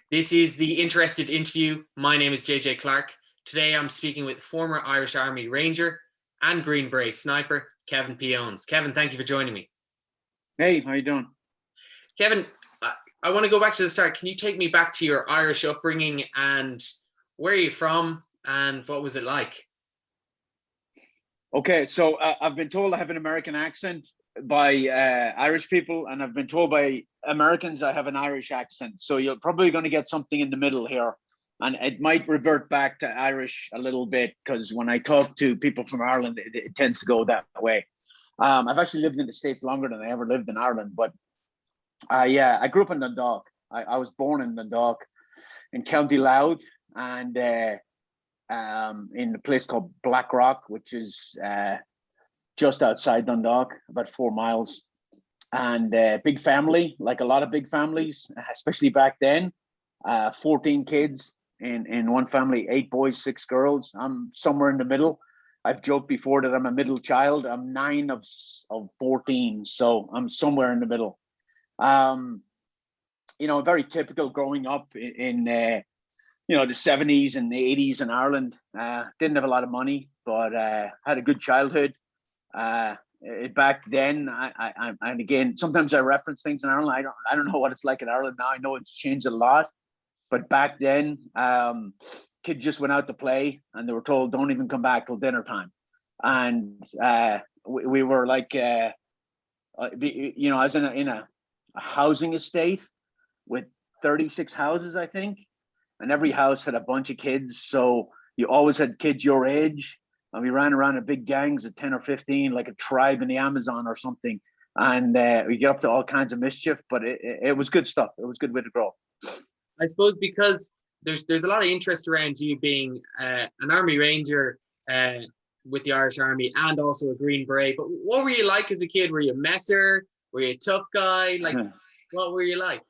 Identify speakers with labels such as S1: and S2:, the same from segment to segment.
S1: This is the Interested Interview. My name is JJ Clark. Today I'm speaking with former Irish Army Ranger and Green Beret sniper, Kevin P Owens. Kevin, thank you for joining me.
S2: Hey, how you doing?
S1: Kevin, I want to go back to the start. Can you take me back to your Irish upbringing and where are you from and what was it like?
S2: Okay, so I've been told I have an American accent by Irish people, and I've been told by Americans I have an Irish accent. So you're probably going to get something in the middle here. And it might revert back to Irish a little bit because when I talk to people from Ireland, it tends to go that way. I've actually lived in the States longer than I ever lived in Ireland, but I grew up in Dundalk. I was born in Dundalk in County Louth, and in a place called Blackrock, which is just outside Dundalk, about 4 miles. And big family, like a lot of big families, especially back then. 14 kids in one family, 8 boys, 6 girls. I'm somewhere in the middle. I've joked before that I'm a middle child. I'm 9 of 14, so I'm somewhere in the middle. Very typical growing up in the 70s and the 80s in Ireland. Didn't have a lot of money, but had a good childhood. Back then, and again, sometimes I reference things in Ireland. I don't know what it's like in Ireland now. I know it's changed a lot, but back then, kids just went out to play, and they were told, "Don't even come back till dinner time." And we were like, I was in a housing estate with 36 houses, I think. And every house had a bunch of kids. So you always had kids your age. And we ran around in big gangs of 10 or 15, like a tribe in the Amazon or something. And we get up to all kinds of mischief, but it was good stuff. It was a good way to grow.
S1: I suppose because there's a lot of interest around you being an Army Ranger with the Irish Army and also a Green Beret. But what were you like as a kid? Were you a messer? Were you a tough guy? Like, what were you like?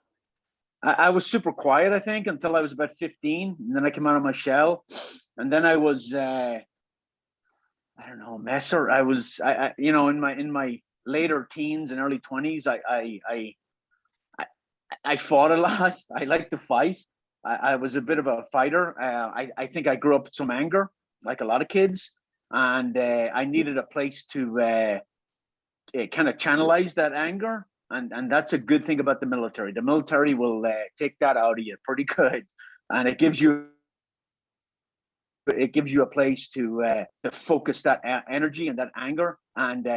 S2: I was super quiet, I think, until I was about 15. And then I came out of my shell. And then I was, I don't know, messer. In my later teens and early 20s, I fought a lot. I liked to fight. I was a bit of a fighter. I think I grew up with some anger, like a lot of kids. And I needed a place to kind of channelize that anger. And that's a good thing about the military. The military will take that out of you pretty good, and it gives you a place to focus that energy and that anger, and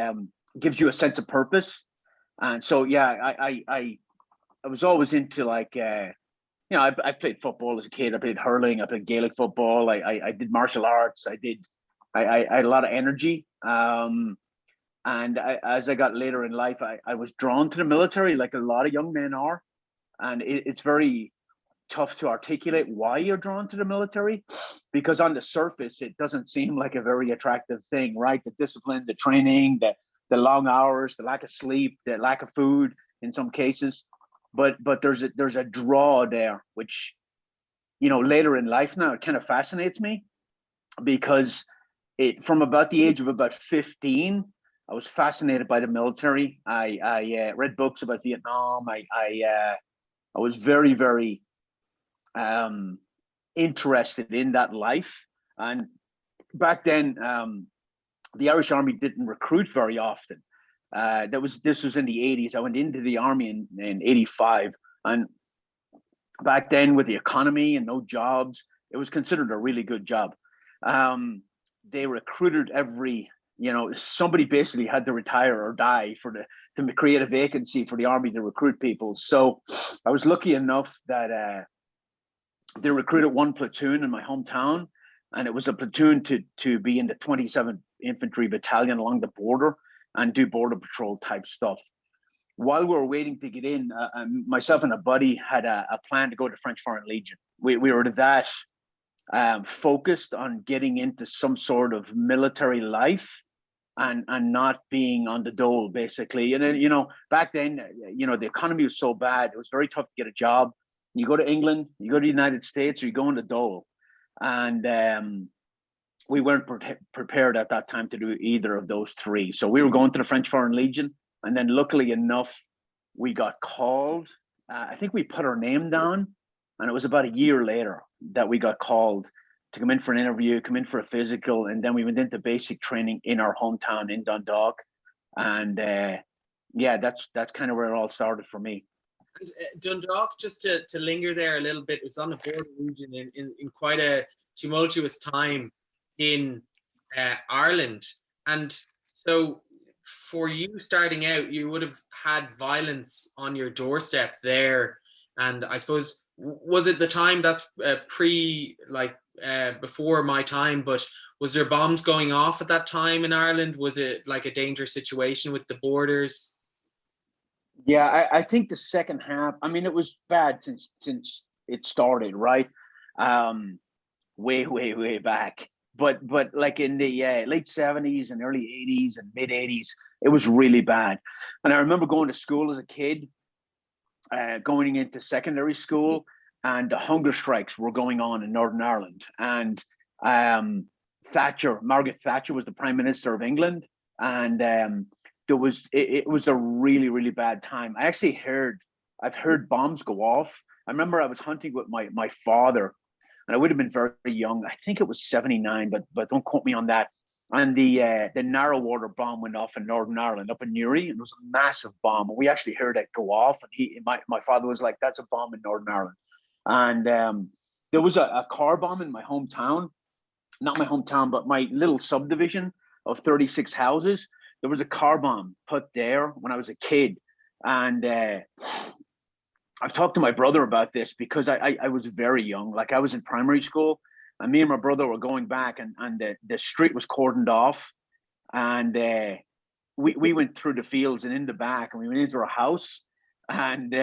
S2: gives you a sense of purpose. And so, I was always into like, I played football as a kid. I played hurling. I played Gaelic football. I did martial arts. I had a lot of energy. And as I got later in life, I was drawn to the military, like a lot of young men are. And it's very tough to articulate why you're drawn to the military, because on the surface, it doesn't seem like a very attractive thing, right? The discipline, the training, the long hours, the lack of sleep, the lack of food in some cases. But there's a draw there, which, later in life now, it kind of fascinates me, because from about the age of about 15, I was fascinated by the military. I read books about Vietnam. I was very, very interested in that life. And back then, the Irish Army didn't recruit very often. This was in the 80s. I went into the Army in 85. And back then, with the economy and no jobs, it was considered a really good job. They recruited somebody basically had to retire or die to create a vacancy for the Army to recruit people. So I was lucky enough that they recruited one platoon in my hometown, and it was a platoon to be in the 27th Infantry Battalion along the border and do border patrol type stuff. While we were waiting to get in, myself and a buddy had a plan to go to French Foreign Legion. We were that focused on getting into some sort of military life and not being on the dole, basically. And then, back then, the economy was so bad, it was very tough to get a job. You go to England, you go to the United States, or you go on the dole. And we weren't prepared at that time to do either of those three. So we were going to the French Foreign Legion. And then luckily enough, we got called. I think we put our name down, And it was about a year later that we got called to come in for an interview, come in for a physical, and then we went into basic training in our hometown in Dundalk. And yeah, that's kind of where it all started for me.
S1: And Dundalk, just to linger there a little bit, it's on the border region in quite a tumultuous time in Ireland. And so for you starting out, you would have had violence on your doorstep there. And I suppose, was it the time that's before my time, but was there bombs going off at that time in Ireland? Was it like a dangerous situation with the borders?
S2: Yeah, I think the second half, I mean, it was bad since it started, right? Way back. But like in the late 70s and early 80s and mid 80s, it was really bad. And I remember going to school as a kid, going into secondary school, and the hunger strikes were going on in Northern Ireland. And Margaret Thatcher was the Prime Minister of England, and it was a really bad time. I've heard bombs go off. I remember I was hunting with my father, and I would have been very young. I think it was 79, but don't quote me on that. And the narrow water bomb went off in Northern Ireland, up in Newry, and it was a massive bomb. And we actually heard it go off. And my father was like, "That's a bomb in Northern Ireland." And there was a car bomb in my hometown, not my hometown, but my little subdivision of 36 houses. There was a car bomb put there when I was a kid. And I've talked to my brother about this because I was very young. Like, I was in primary school, and me and my brother were going back, and the street was cordoned off. And we went through the fields and in the back, and we went into a house. And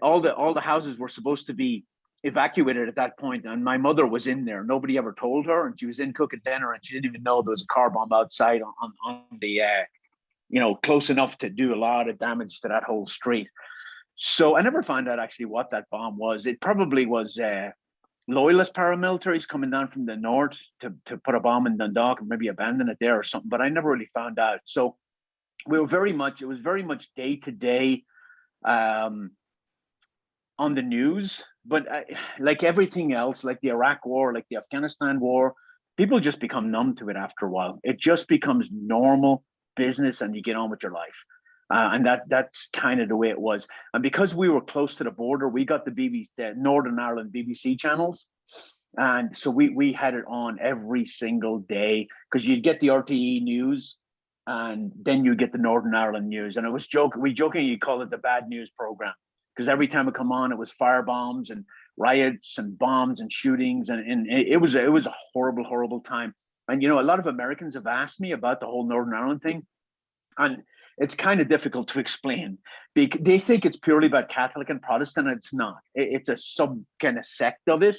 S2: all the houses were supposed to be evacuated at that point, and my mother was in there. Nobody ever told her, and she was in cooking dinner, and she didn't even know there was a car bomb outside on the close enough to do a lot of damage to that whole street. So I never found out actually what that bomb was. It probably was loyalist paramilitaries coming down from the north to put a bomb in Dundalk and maybe abandon it there or something, but I never really found out. So it was very much day to day on the news. But like everything else, like the Iraq war, like the Afghanistan war, people just become numb to it after a while. It just becomes normal business, and you get on with your life. And that's kind of the way it was. And because we were close to the border, we got the Northern Ireland BBC channels. And so we had it on every single day, because you'd get the RTE news, and then you get the Northern Ireland news. And it was we jokingly call it the bad news program, because every time it come on, it was fire bombs and riots and bombs and shootings. And it was a horrible time. And, a lot of Americans have asked me about the whole Northern Ireland thing. And it's kind of difficult to explain, because they think it's purely about Catholic and Protestant, and it's not. It's a sub kind of sect of it.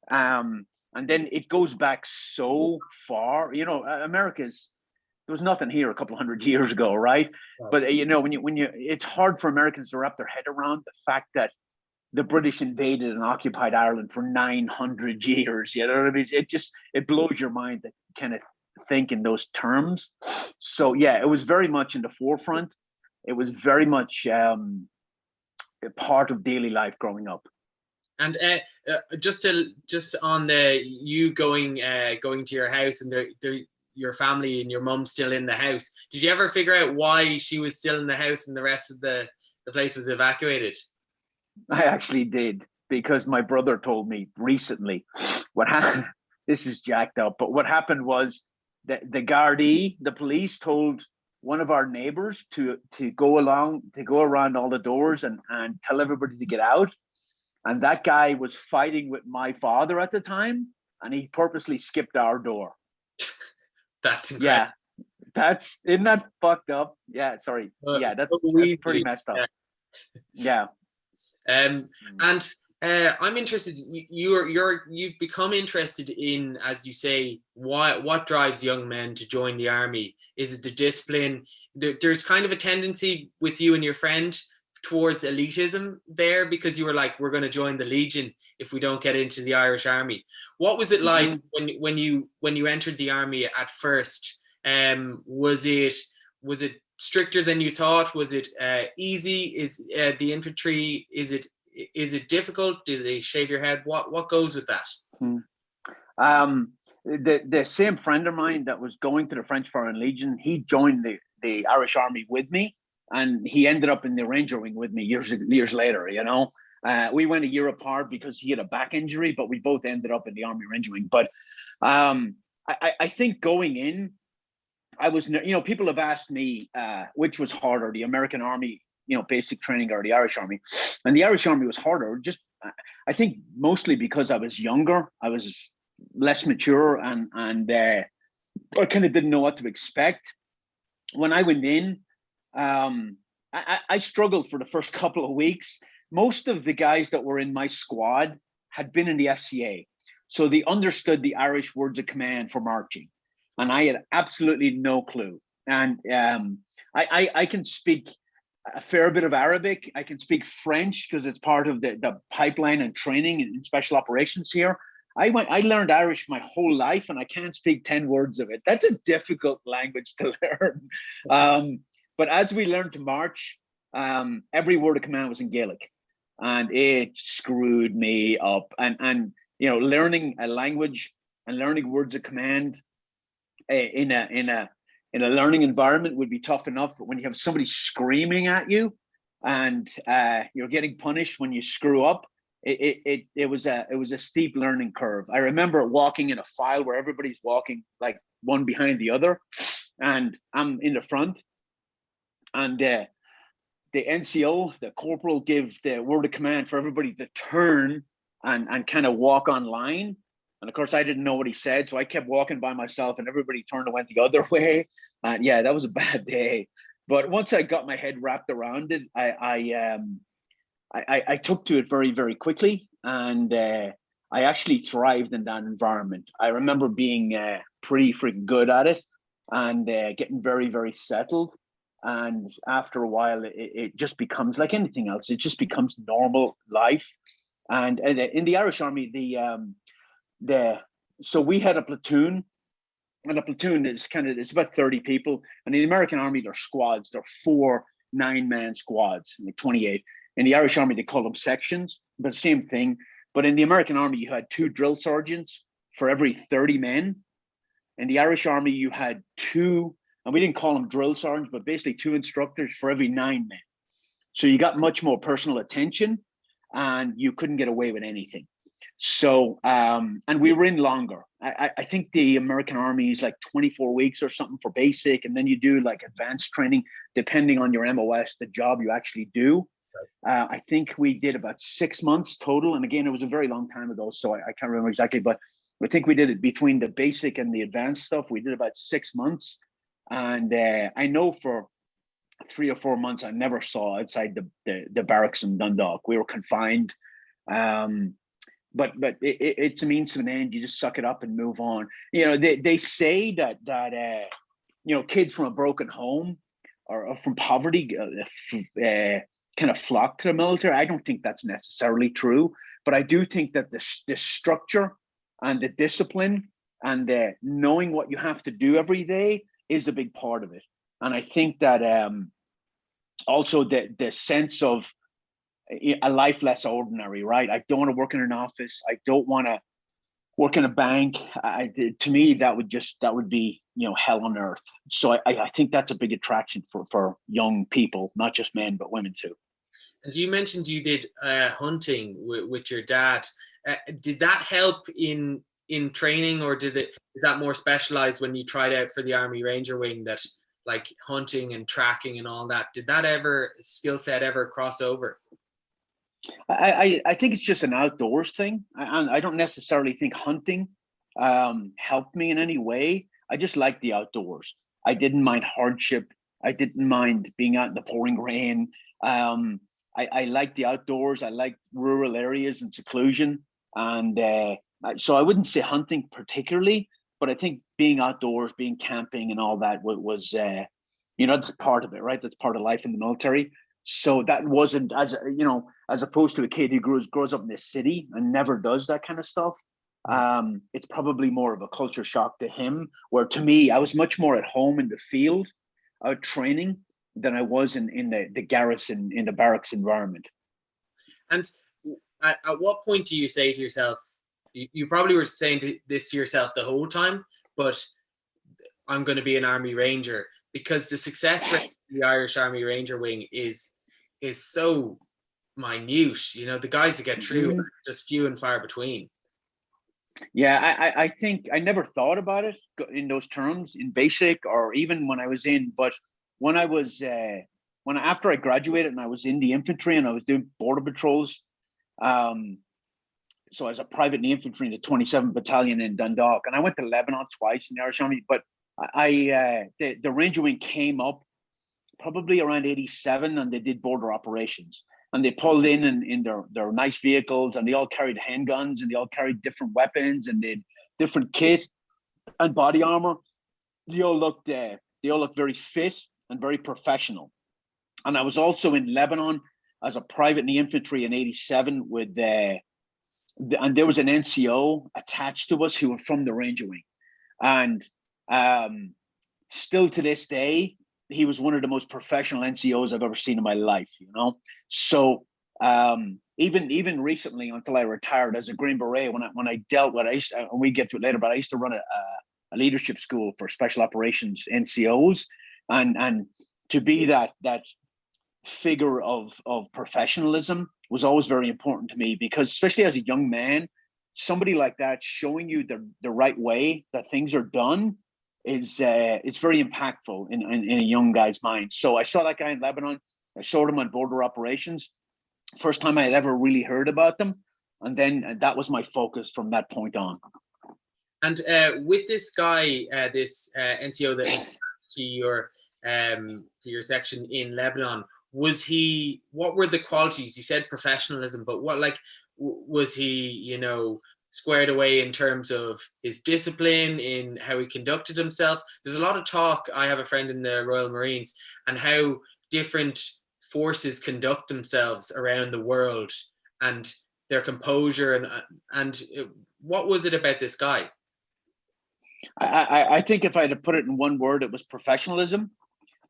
S2: And then it goes back so far. There was nothing here a couple of hundred years ago, right? But when you it's hard for Americans to wrap their head around the fact that the British invaded and occupied Ireland for 900 years. You know what I mean? It blows your mind to kind of think in those terms. So yeah, it was very much in the forefront. It was very much a part of daily life growing up.
S1: And just on you going to your house, and your family and your mum still in the house, did you ever figure out why she was still in the house and the rest of the place was evacuated?
S2: I actually did, because my brother told me recently what happened. This is jacked up, but what happened was that the Gardaí, the police, told one of our neighbors to go around all the doors and tell everybody to get out. And that guy was fighting with my father at the time, and he purposely skipped our door.
S1: That's incredible.
S2: Yeah, isn't that fucked up? Yeah, sorry. That's pretty messed up. Yeah.
S1: And I'm interested. You've become interested in, as you say, what drives young men to join the army? Is it the discipline? There's kind of a tendency with you and your friend towards elitism there, because you were like, we're going to join the Legion if we don't get into the Irish Army. What was it like when you entered the army at first? Was it stricter than you thought? Was it easy? Is the infantry, is it Is it difficult? Do they shave your head? What goes with that?
S2: The same friend of mine that was going to the French Foreign Legion, he joined the Irish Army with me, and he ended up in the Ranger Wing with me years later. You know, we went a year apart because he had a back injury, but we both ended up in the Army Ranger Wing. But I think going in, I was, people have asked me which was harder, the American Army, basic training, or the Irish Army. And the Irish Army was harder, just I think mostly because I was younger, I was less mature, and I kind of didn't know what to expect. When I went in, I struggled for the first couple of weeks. Most of the guys that were in my squad had been in the FCA, so they understood the Irish words of command for marching, and I had absolutely no clue. And I can speak a fair bit of Arabic. I can speak French because it's part of the pipeline and training in special operations here. I learned Irish my whole life, and I can't speak 10 words of it. That's a difficult language to learn. But as we learned to march, every word of command was in Gaelic, and it screwed me up. And learning a language and learning words of command in a learning environment would be tough enough, but when you have somebody screaming at you and you're getting punished when you screw up, it was a steep learning curve. I remember walking in a file where everybody's walking like one behind the other, and I'm in the front, and the NCO, the corporal, give the word of command for everybody to turn and kind of walk on line. And of course, I didn't know what he said, so I kept walking by myself, and everybody turned and went the other way. And yeah, that was a bad day. But once I got my head wrapped around it, I took to it very, very quickly, and I actually thrived in that environment. I remember being pretty freaking good at it, and getting very, very settled. And after a while, it just becomes like anything else. It just becomes normal life. And in the Irish Army, so we had a platoon, and a platoon is it's about 30 people. And in the American Army, they're squads. They're 4 9-man squads, like 28. In the Irish Army, they call them sections, but same thing. But in the American Army, you had 2 drill sergeants for every 30 men. In the Irish Army, you had 2, and we didn't call them drill sergeants, but basically 2 instructors for every 9 men. So you got much more personal attention, and you couldn't get away with anything. So, and we were in longer. I think the American Army is like 24 weeks or something for basic, and then you do like advanced training, depending on your MOS, the job you actually do. I think we did about 6 months total. And again, it was a very long time ago, so I can't remember exactly, but I think we did it between the basic and the advanced stuff. We did about 6 months. And I know for 3 or 4 months, I never saw outside the barracks in Dundalk. We were confined. But it's a means to an end. You just suck it up and move on. They say that kids from a broken home or from poverty kind of flock to the military. I don't think that's necessarily true, but I do think that the structure and the discipline and the knowing what you have to do every day is a big part of it. And I think that also the sense of a life less ordinary, right? I don't want to work in an office. I don't want to work in a bank. To me, that would be hell on earth. So I think that's a big attraction for young people, not just men but women too.
S1: And you mentioned you did hunting with your dad. Did that help in training, or is that more specialized when you tried out for the Army Ranger Wing, that like hunting and tracking and all that? Did that skill set ever cross over?
S2: I think it's just an outdoors thing. I don't necessarily think hunting helped me in any way. I just like the outdoors. I didn't mind hardship. I didn't mind being out in the pouring rain. I like the outdoors. I like rural areas and seclusion. And so I wouldn't say hunting particularly, but I think being outdoors, being camping and all that was that's part of it, right? That's part of life in the military. So that wasn't, as opposed to a kid who grows up in the city and never does that kind of stuff. It's probably more of a culture shock to him, where to me, I was much more at home in the field, out training, than I was in the garrison, in the barracks environment.
S1: And At what point do you say to yourself, you probably were saying this to yourself the whole time, but I'm going to be an Army Ranger, because the success rate of the Irish Army Ranger Wing is so minute. You know, the guys that get through are just few and far between.
S2: Yeah, I think I never thought about it in those terms in basic or even when I was in, but when I was after I graduated and I was in the infantry and I was doing border patrols, so I was a private in the infantry in the 27th battalion in Dundalk, and I went to Lebanon twice in the Irish Army, but the Ranger Wing came up probably around 87, and they did border operations. And they pulled in their nice vehicles, and they all carried handguns, and they all carried different weapons, and they had different kit and body armor. They all looked very fit and very professional. And I was also in Lebanon as a private in the infantry in 87 with and there was an NCO attached to us who were from the Ranger Wing. And still to this day, he was one of the most professional NCOs I've ever seen in my life, you know? So even recently, until I retired as a Green Beret, when I dealt with, and we get to it later, but I used to run a leadership school for special operations NCOs, and to be that figure of professionalism was always very important to me, because especially as a young man, somebody like that showing you the right way that things are done is it's very impactful in a young guy's mind. So I saw that guy in Lebanon. I saw him on border operations. First time I had ever really heard about them, and then that was my focus from that point on.
S1: And with this guy, this NCO that to your section in Lebanon, what were the qualities? You said professionalism, but what, was he, you know, squared away in terms of his discipline, in how he conducted himself? There's a lot of talk. I have a friend in the Royal Marines, and how different forces conduct themselves around the world, and their composure, and what was it about this guy?
S2: I think if I had to put it in one word, it was professionalism.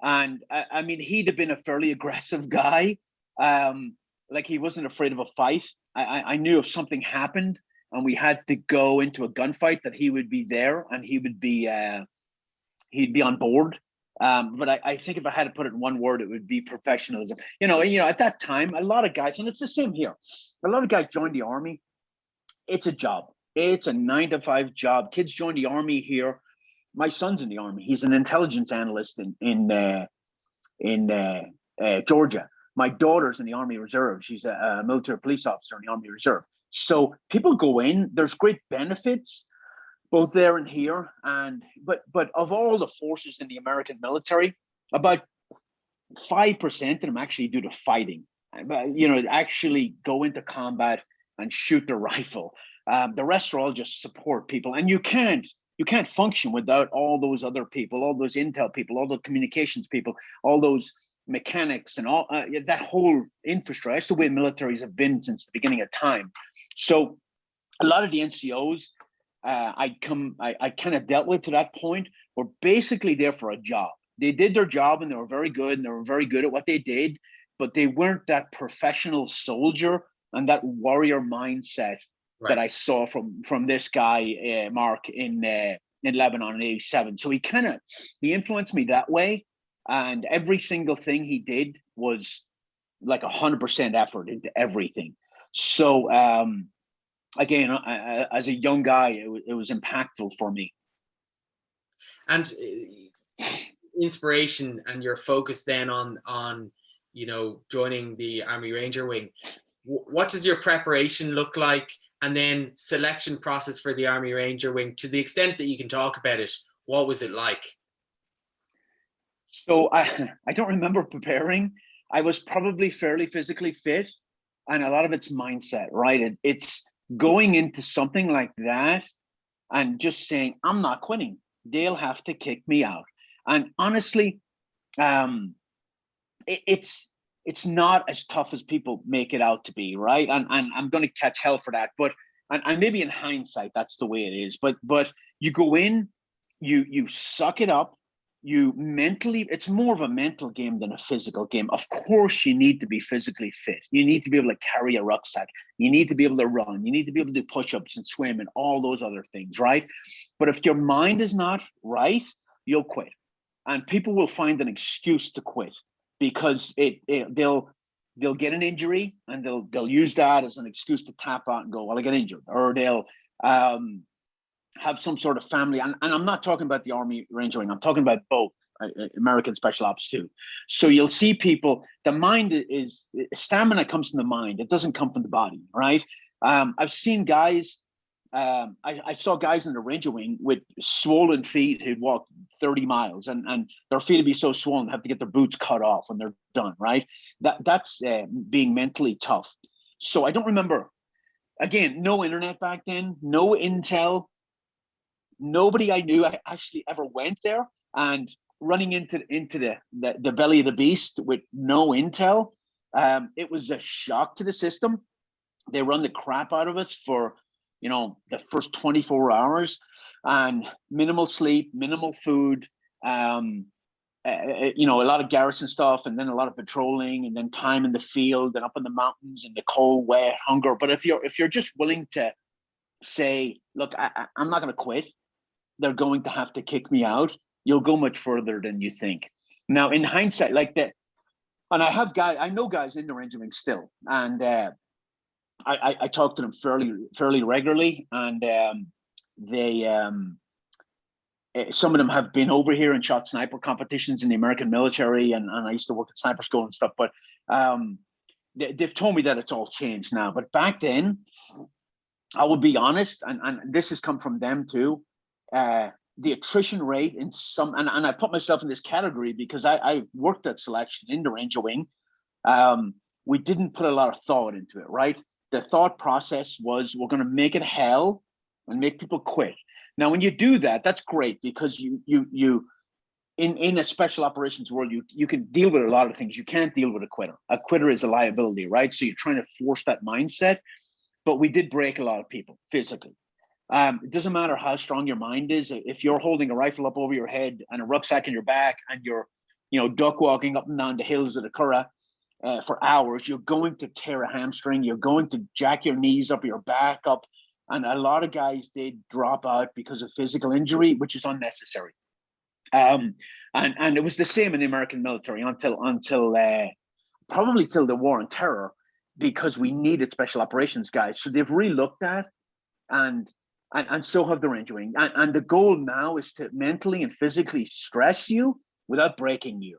S2: And I mean, he'd have been a fairly aggressive guy. Like, he wasn't afraid of a fight. I knew if something happened and we had to go into a gunfight, that he would be there, and he'd be on board. But I think if I had to put it in one word, it would be professionalism. You know, at that time, a lot of guys, and it's the same here, a lot of guys join the Army. It's a job. It's a 9-to-5 job. Kids join the Army here. My son's in the Army. He's an intelligence analyst in Georgia. My daughter's in the Army Reserve. She's a military police officer in the Army Reserve. So people go in. There's great benefits both there and here. But of all the forces in the American military, about 5% of them actually do the fighting. You know, actually go into combat and shoot the rifle. The rest are all just support people, and you can't function without all those other people, all those intel people, all the communications people, all those mechanics, and all that whole infrastructure. That's the way militaries have been since the beginning of time. So a lot of the NCOs I kind of dealt with to that point were basically there for a job. They did their job, and they were very good, and they were very good at what they did, but they weren't that professional soldier and that warrior mindset that I saw from this guy, Mark, in Lebanon in 87. So he influenced me that way. And every single thing he did was like 100% effort into everything. So again, as a young guy, it was impactful for me.
S1: And inspiration and your focus then on you know, joining the Army Ranger Wing. What does your preparation look like? And then selection process for the Army Ranger Wing, to the extent that you can talk about it, what was it like?
S2: So I don't remember preparing. I was probably fairly physically fit, and a lot of it's mindset, right? It's going into something like that and just saying, I'm not quitting. They'll have to kick me out. And honestly, it's not as tough as people make it out to be, right? And I'm going to catch hell for that, but and maybe in hindsight that's the way it is. But you go in, you suck it up, it's more of a mental game than a physical game. Of course, you need to be physically fit. You need to be able to carry a rucksack. You need to be able to run. You need to be able to do push-ups and swim and all those other things, right? But if your mind is not right, you'll quit. And people will find an excuse to quit because they'll get an injury and they'll use that as an excuse to tap out and go, well, I got injured. Or they'll have some sort of family, and I'm not talking about the Army Ranger Wing, I'm talking about both, American Special Ops too. So you'll see people, the mind is, stamina comes from the mind, it doesn't come from the body, right? I've seen guys, I saw guys in the Ranger Wing with swollen feet who'd walk 30 miles and their feet would be so swollen, they have to get their boots cut off when they're done, right? That's being mentally tough. So I don't remember, again, no internet back then, no intel. Nobody I knew actually ever went there, and running into the belly of the beast with no intel, it was a shock to the system. They run the crap out of us for, the first 24 hours, and minimal sleep, minimal food, a lot of garrison stuff, and then a lot of patrolling, and then time in the field and up in the mountains and the cold, wet, hunger. But if you're just willing to say, look, I'm not going to quit, they're going to have to kick me out, you'll go much further than you think. Now, in hindsight, like that, and I know guys in the Ranger Wing still, and I talk to them fairly regularly, and some of them have been over here and shot sniper competitions in the American military, and I used to work at sniper school and stuff, but they've told me that it's all changed now. But back then, I will be honest, and this has come from them too, the attrition rate in some, and I put myself in this category because I worked at selection in the Ranger Wing. We didn't put a lot of thought into it, right? The thought process was, we're going to make it hell and make people quit. Now, when you do that, that's great, because you in a special operations world, you can deal with a lot of things. You can't deal with a quitter. A quitter is a liability, right? So you're trying to force that mindset. But we did break a lot of people physically. It doesn't matter how strong your mind is. If you're holding a rifle up over your head and a rucksack in your back, and you're, duck walking up and down the hills of the Curragh for hours, you're going to tear a hamstring. You're going to jack your knees up, your back up. And a lot of guys did drop out because of physical injury, which is unnecessary. And it was the same in the American military until probably till the War on Terror, because we needed special operations guys. So they've re-looked at, and so have the Ranger Wing. And the goal now is to mentally and physically stress you without breaking you,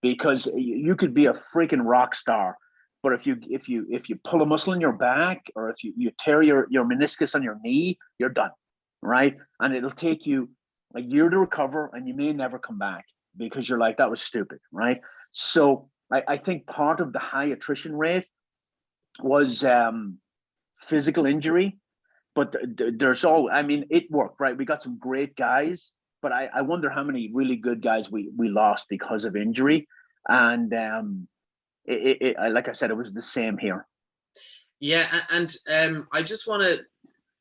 S2: because you could be a freaking rock star, but if you pull a muscle in your back, or if you tear your meniscus on your knee, you're done, right? And it'll take you a year to recover, and you may never come back because you're like, that was stupid, right? So I think part of the high attrition rate was physical injury, but it worked, right? We got some great guys, but I wonder how many really good guys we lost because of injury. And like I said, it was the same here.
S1: Yeah, and I just want to,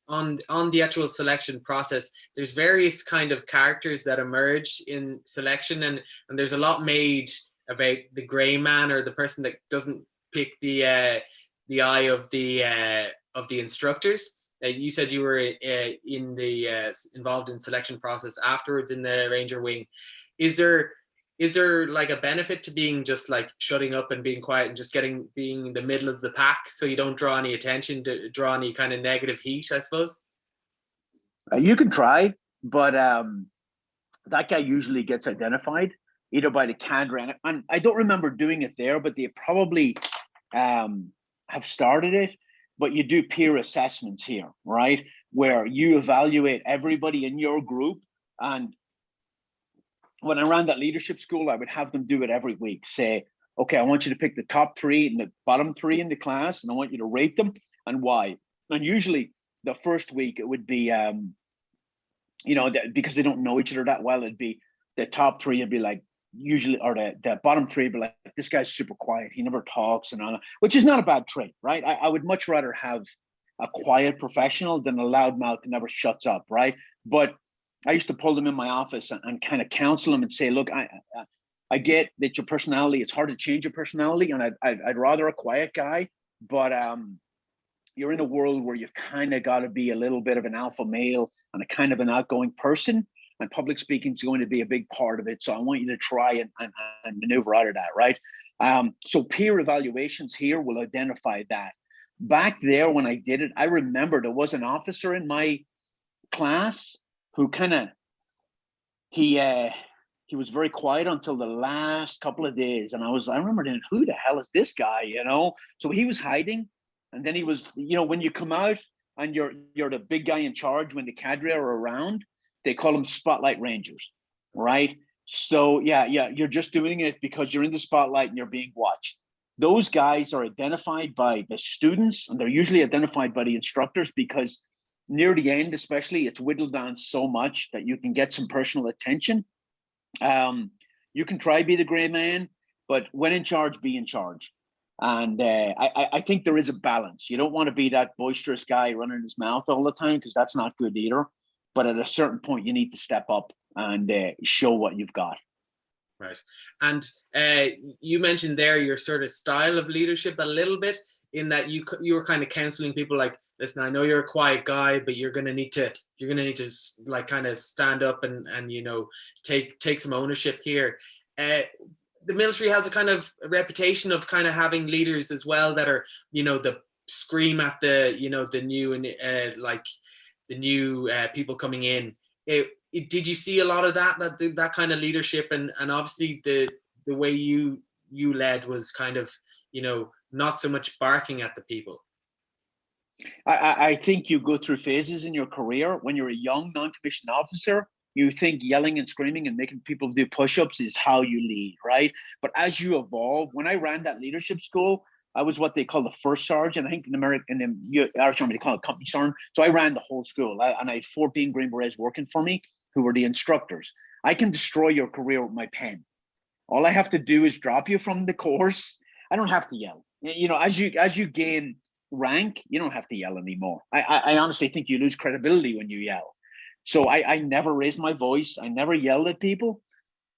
S1: on the actual selection process, there's various kind of characters that emerge in selection, and there's a lot made about the gray man, or the person that doesn't pick the eye of the instructors. You said you were involved in selection process afterwards in the Ranger Wing. Is there like a benefit to being just like shutting up and being quiet and just being in the middle of the pack, so you don't draw any attention, to draw any kind of negative heat, I suppose?
S2: You can try, but that guy usually gets identified either by the cadre, and I don't remember doing it there, but they probably have started it. But you do peer assessments here, right? Where you evaluate everybody in your group. And when I ran that leadership school, I would have them do it every week. Say, okay, I want you to pick the top 3 and the bottom 3 in the class, and I want you to rate them and why. And usually the first week it would be, because they don't know each other that well, it'd be the top 3 would be like, usually, or the bottom 3 would be like, this guy's super quiet, he never talks, and all, which is not a bad trait, right? I would much rather have a quiet professional than a loudmouth that never shuts up, right? But I used to pull them in my office and kind of counsel them and say, look, I get that your personality, it's hard to change your personality, and I'd rather a quiet guy, but you're in a world where you've kind of got to be a little bit of an alpha male and a kind of an outgoing person, and public speaking is going to be a big part of it. So I want you to try and maneuver out of that, right? So peer evaluations here will identify that. Back there when I did it, I remember there was an officer in my class who kind of, he was very quiet until the last couple of days. And I remember thinking, who the hell is this guy, you know? So he was hiding. And then he was, you know, when you come out and you're the big guy in charge, when the cadre are around, they call them spotlight rangers, right? So yeah, you're just doing it because you're in the spotlight and you're being watched. Those guys are identified by the students, and they're usually identified by the instructors, because near the end, especially, it's whittled down so much that you can get some personal attention. You can try be the gray man, but when in charge, be in charge. And I think there is a balance. You don't want to be that boisterous guy running his mouth all the time, because that's not good either. But at a certain point, you need to step up and show what you've got.
S1: Right. And you mentioned there your sort of style of leadership a little bit, in that you were kind of counseling people like, listen, I know you're a quiet guy, but you're going to need to like kind of stand up and you know, take some ownership here. The military has a kind of a reputation of kind of having leaders as well that are, you know, the scream at the, you know, the new and like the new people coming in. Did you see a lot of that kind of leadership, and obviously the way you led was kind of, you know, not so much barking at the people?
S2: I think you go through phases in your career. When you're a young non-commissioned officer, you think yelling and screaming and making people do push-ups is how you lead, right? But as you evolve, when I ran that leadership school, I was what they call the first sergeant. I think in the Irish Army they call it company sergeant. So I ran the whole school, and I had 14 Green Berets working for me who were the instructors. I can destroy your career with my pen. All I have to do is drop you from the course. I don't have to yell. You know, as you gain rank, you don't have to yell anymore. I honestly think you lose credibility when you yell. So I never raised my voice. I never yelled at people.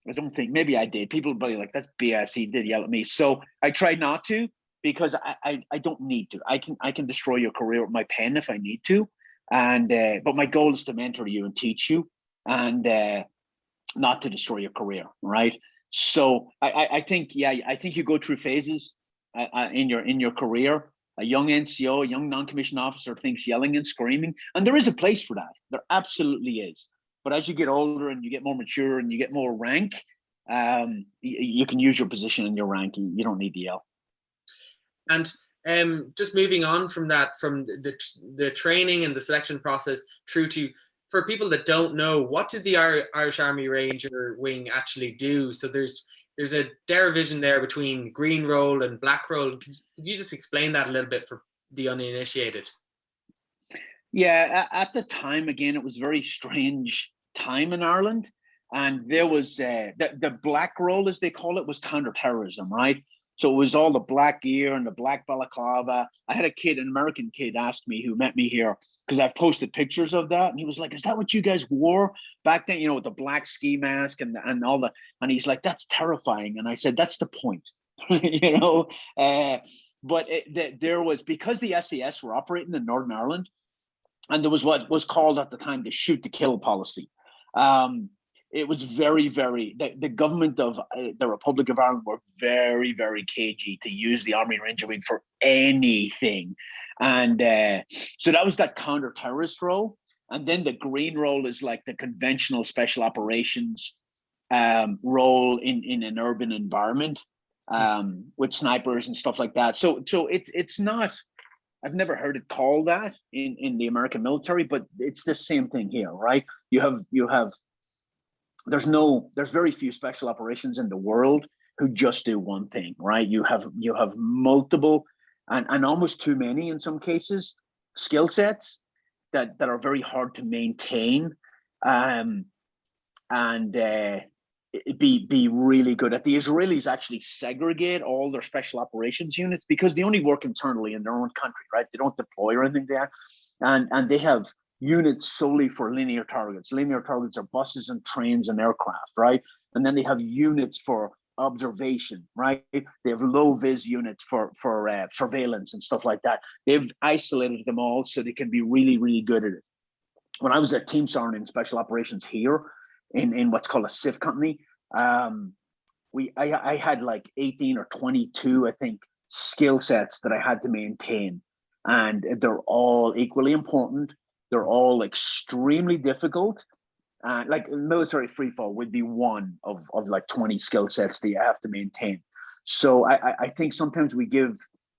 S2: I don't think, maybe I did. People would be like, that's BS, he did yell at me. So I tried not to, because I don't need to. I can destroy your career with my pen if I need to. And but my goal is to mentor you and teach you, and not to destroy your career, right? So I think you go through phases in your career. A young NCO, a young non-commissioned officer, thinks yelling and screaming, and there is a place for that. There absolutely is. But as you get older and you get more mature and you get more rank, you can use your position and your rank. You don't need to yell.
S1: And just moving on from that, from the training and the selection process through to, for people that don't know, what did the Irish Army Ranger Wing actually do? So there's a derivation there between green role and black role. Could you just explain that a little bit for the uninitiated?
S2: Yeah, at the time, again, it was a very strange time in Ireland. And there was the black role, as they call it, was counterterrorism, right? So it was all the black gear and the black balaclava. I had an American kid asked me, who met me here, because I've posted pictures of that. And he was like, is that what you guys wore back then? You know, with the black ski mask and all the, and he's like, that's terrifying. And I said, that's the point, you know? But there was, because the SAS were operating in Northern Ireland, and there was what was called at the time the shoot to kill policy. It was very, very, the government of the Republic of Ireland were very, very cagey to use the Army Ranger Wing for anything. And so that was that counter-terrorist role. And then the green role is like the conventional special operations role in an urban environment with snipers and stuff like that. So it's not, I've never heard it called that in the American military, but it's the same thing here, right? There's very few special operations in the world who just do one thing, right? You have multiple and almost too many in some cases skill sets that are very hard to maintain and be really good at. The Israelis actually segregate all their special operations units because they only work internally in their own country, right? They don't deploy or anything there, and they have units solely for linear targets. Linear targets are buses and trains and aircraft, right? And then they have units for observation, right? They have low vis units for surveillance and stuff like that. They've isolated them all so they can be really, really good at it. When I was at Team Sergeant in Special Operations here in what's called a SIF company, I had like 18 or 22, I think, skill sets that I had to maintain. And they're all equally important. They're all extremely difficult. Like military free fall would be one of like 20 skill sets that you have to maintain. So I think sometimes we give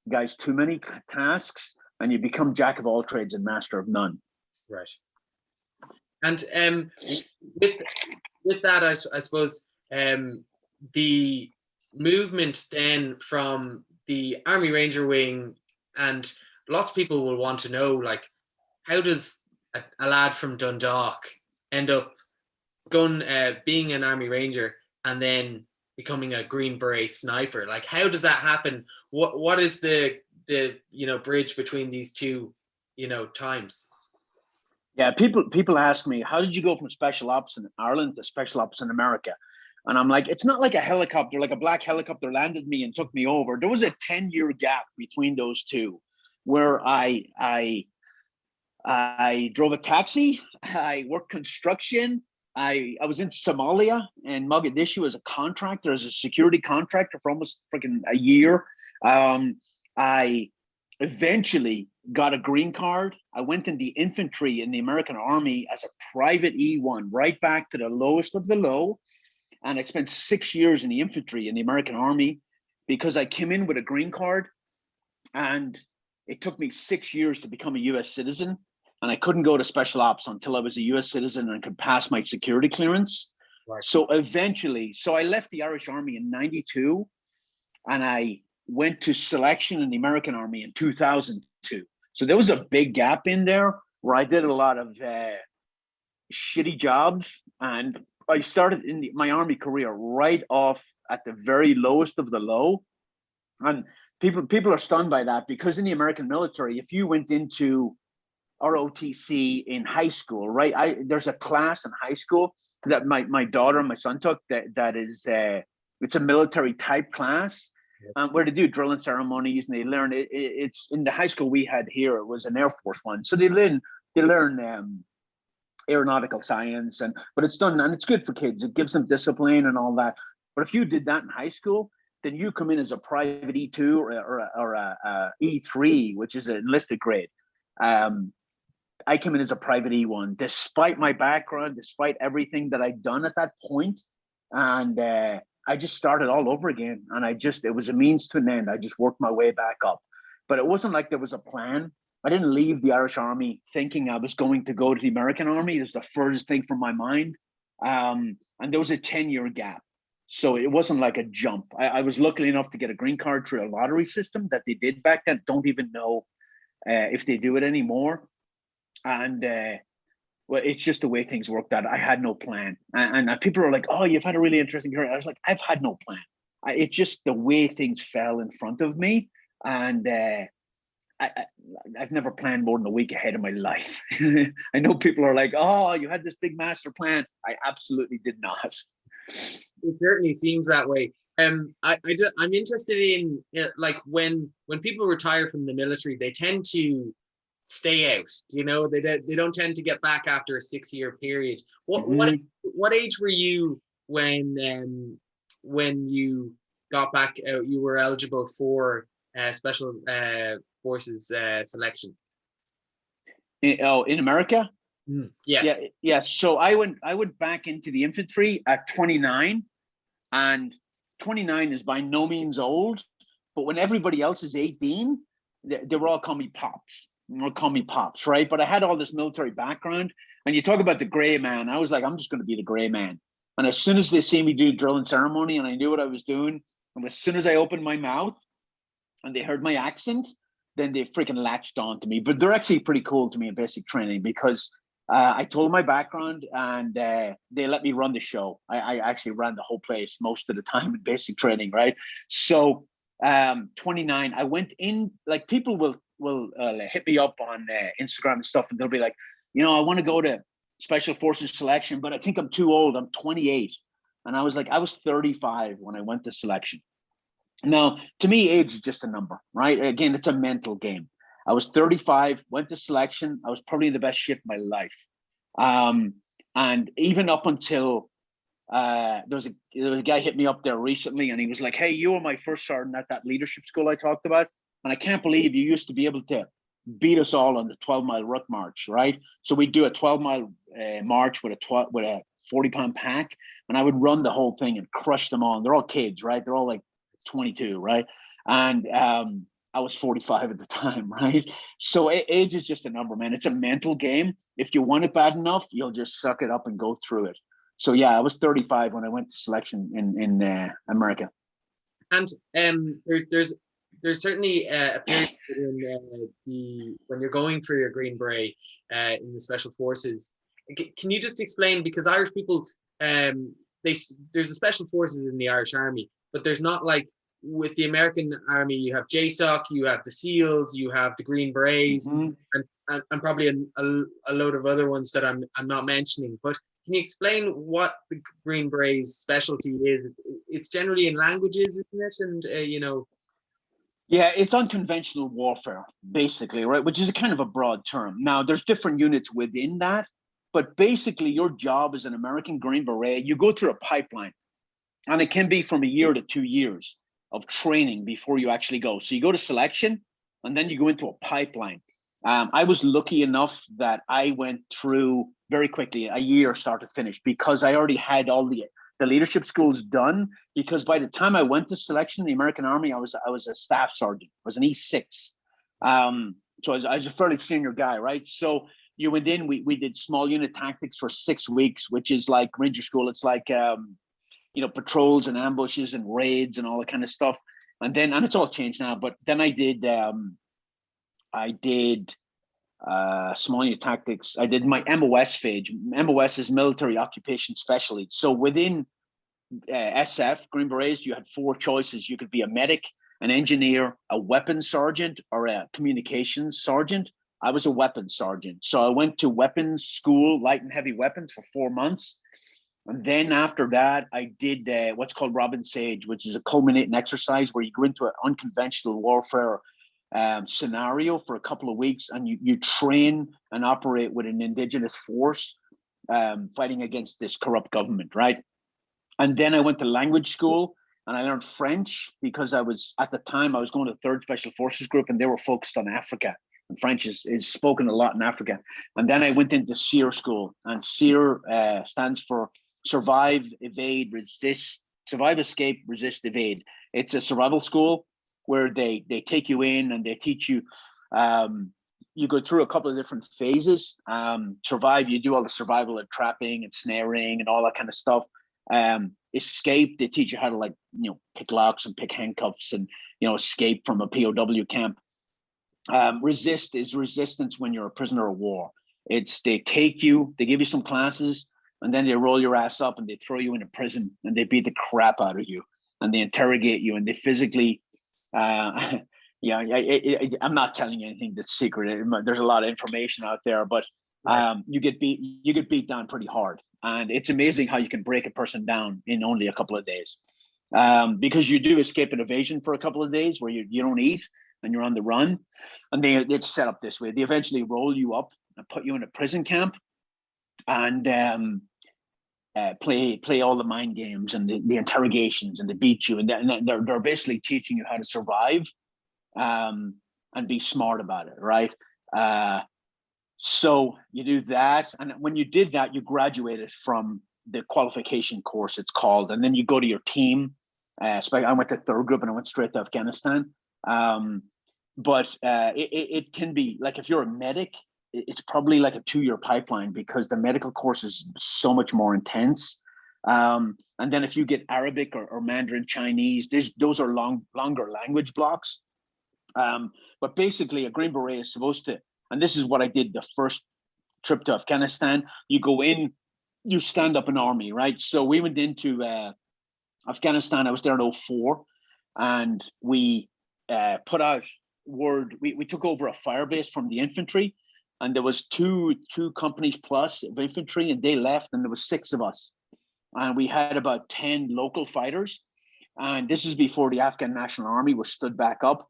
S2: guys too many tasks and you become jack of all trades and master of none.
S1: Right. And with that, I suppose the movement then from the Army Ranger Wing, and lots of people will want to know, like, how does a lad from Dundalk end up going being an Army Ranger and then becoming a Green Beret sniper? Like, how does that happen? What is the bridge between these two times?
S2: Yeah, people ask me, how did you go from special ops in Ireland to special ops in America? And I'm like, it's not like a helicopter, like a black helicopter landed me and took me over. There was a 10-year gap between those two, where I drove a taxi, I worked construction, I was in Somalia and Mogadishu as a contractor, as a security contractor for almost freaking a year. I eventually got a green card. I went in the infantry in the American Army as a private E1, right back to the lowest of the low. And I spent 6 years in the infantry in the American Army because I came in with a green card, and it took me 6 years to become a US citizen. And I couldn't go to special ops until I was a US citizen and could pass my security clearance. Right. So eventually, I left the Irish Army in 92 and I went to selection in the American Army in 2002. So there was a big gap in there where I did a lot of shitty jobs, and I started in my Army career right off at the very lowest of the low. And people are stunned by that, because in the American military, if you went into ROTC in high school, right? There's a class in high school that my daughter and my son took that is it's a military type class, where they do drill and ceremonies, and they learn it's in the high school we had here. It was an Air Force one, so they learn aeronautical science, but it's done, and it's good for kids. It gives them discipline and all that. But if you did that in high school, then you come in as a private E2 or a E3, which is an enlisted grade. I came in as a private E1, despite my background, despite everything that I'd done at that point. And I just started all over again. And it was a means to an end. I just worked my way back up. But it wasn't like there was a plan. I didn't leave the Irish Army thinking I was going to go to the American Army. It was the furthest thing from my mind. And there was a 10-year gap. So it wasn't like a jump. I was lucky enough to get a green card through a lottery system that they did back then. Don't even know if they do it anymore. And well, it's just the way things worked out. I had no plan. And people are like, oh, you've had a really interesting career. I was like, I've had no plan. It's just the way things fell in front of me. And I've never planned more than a week ahead of my life. I know people are like, oh, you had this big master plan. I absolutely did not.
S1: It certainly seems that way. I'm interested in like when people retire from the military, they tend to stay out. They don't tend to get back after a 6-year period. What age were you when you got back? You were eligible for special forces selection.
S2: In America?
S1: Yes.
S2: Yeah. So I went back into the infantry at 29, and 29 is by no means old, but when everybody else is 18, they were all calling me pops. Right? But I had all this military background, and you talk about the gray man. I was like, I'm just going to be the gray man. And as soon as they see me do drill and ceremony, and I knew what I was doing, and as soon as I opened my mouth and they heard my accent, then they freaking latched on to me. But they're actually pretty cool to me in basic training, because I told my background, and they let me run the show. I actually ran the whole place most of the time in basic training, right? So 29, I went in, like people will hit me up on Instagram and stuff, and they'll be like, I want to go to Special Forces selection, but I think I'm too old. I'm 28. And I was like, I was 35 when I went to selection. Now, to me, age is just a number, right? Again, it's a mental game. I was 35, went to selection. I was probably in the best shape of my life. And even up until there was a guy hit me up there recently, and he was like, "Hey, you were my first sergeant at that leadership school I talked about, and I can't believe you used to be able to beat us all on the 12-mile ruck march, right? So we do a 12-mile march with a 40-pound pack, and I would run the whole thing and crush them all. And they're all kids, right? They're all like 22, right? And I was 45 at the time, right? So age is just a number, man. It's a mental game. If you want it bad enough, you'll just suck it up and go through it. So yeah, I was 35 when I went to selection in America.
S1: And there's certainly a period when you're going for your Green Beret in the Special Forces. Can you just explain, because Irish people, there's a Special Forces in the Irish Army, but there's not like with the American Army. You have JSOC, you have the SEALs, you have the Green Berets, and probably a load of other ones that I'm not mentioning. But can you explain what the Green Berets specialty is? It's generally in languages, isn't it? And
S2: Yeah, it's unconventional warfare, basically, right? Which is a kind of a broad term. Now, there's different units within that, but basically your job as an American Green Beret, you go through a pipeline, and it can be from a year to 2 years of training before you actually go. So you go to selection, and then you go into a pipeline. I was lucky enough that I went through very quickly, a year start to finish, because I already had all the leadership schools done. Because by the time I went to selection in the American Army, I was a staff sergeant. I was an E6. So I was a fairly senior guy, right? So you went in, we did small unit tactics for 6 weeks, which is like Ranger School. It's like, patrols and ambushes and raids and all that kind of stuff. And it's all changed now, but then I did small unit tactics. I did my MOS phase. MOS is military occupation specialty. So within SF, Green Berets, you had 4 choices. You could be a medic, an engineer, a weapons sergeant, or a communications sergeant. I was a weapons sergeant. So I went to weapons school, light and heavy weapons, for 4 months. And then after that, I did what's called Robin Sage, which is a culminating exercise where you go into an unconventional warfare scenario for a couple of weeks, and you train and operate with an indigenous force fighting against this corrupt government, right? And then I went to language school, and I learned French, because I was going to the 3rd Special Forces Group, and they were focused on Africa, and French is spoken a lot in Africa. And then I went into Seer School, and Seer stands for Survive, Evade, Resist, Survive, Escape, Resist, Evade. It's a survival school where they take you in and they teach you. You go through a couple of different phases. Survive, you do all the survival and trapping and snaring and all that kind of stuff. Escape, they teach you how to pick locks and pick handcuffs and escape from a POW camp. Resist is resistance when you're a prisoner of war. They give you some classes, and then they roll your ass up and they throw you in a prison and they beat the crap out of you and they interrogate you and they physically I'm not telling you anything that's secret. There's a lot of information out there, but you get beat down pretty hard. And it's amazing how you can break a person down in only a couple of days. Because you do escape and evasion for a couple of days where you don't eat and you're on the run. And it's set up this way. They eventually roll you up and put you in a prison camp and play all the mind games and the interrogations, and they beat you. And they're basically teaching you how to survive and be smart about it, right? So you do that. And when you did that, you graduated from the qualification course, it's called. And then you go to your team. So I went to 3rd group and I went straight to Afghanistan. But it can be like, if you're a medic, it's probably like a 2-year pipeline, because the medical course is so much more intense. And then if you get Arabic or Mandarin Chinese, those are longer language blocks. But basically a Green Beret is supposed to, and this is what I did the first trip to Afghanistan. You go in, you stand up an army, right? So we went into Afghanistan. I was there in 2004, and we put out word. We took over a fire base from the infantry, and there was two companies plus of infantry, and they left, and there was 6 of us, and we had about 10 local fighters. And this is before the Afghan National Army was stood back up,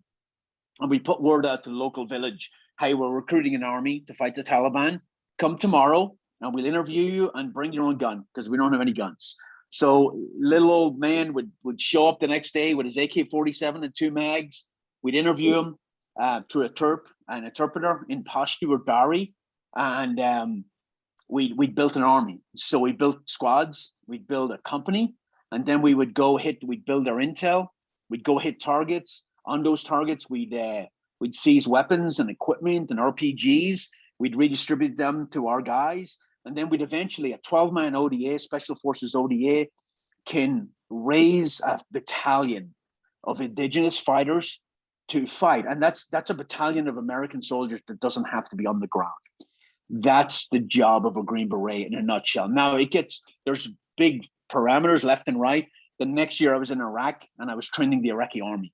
S2: and we put word out to the local village, hey, we're recruiting an army to fight the Taliban. Come tomorrow and we'll interview you, and bring your own gun, because we don't have any guns. So little old man would show up the next day with his AK-47 and 2 mags. We'd interview him through an interpreter in Pashto or Dari, and we built an army. So we built squads, we'd build a company, and then we'd build our intel, we'd go hit targets. On those targets, we'd seize weapons and equipment and RPGs. We'd redistribute them to our guys. And then we'd eventually, a 12-man ODA, Special Forces ODA, can raise a battalion of indigenous fighters to fight. And that's a battalion of American soldiers that doesn't have to be on the ground. That's the job of a Green Beret in a nutshell. Now, there's big parameters left and right. The next year I was in Iraq, and I was training the Iraqi army,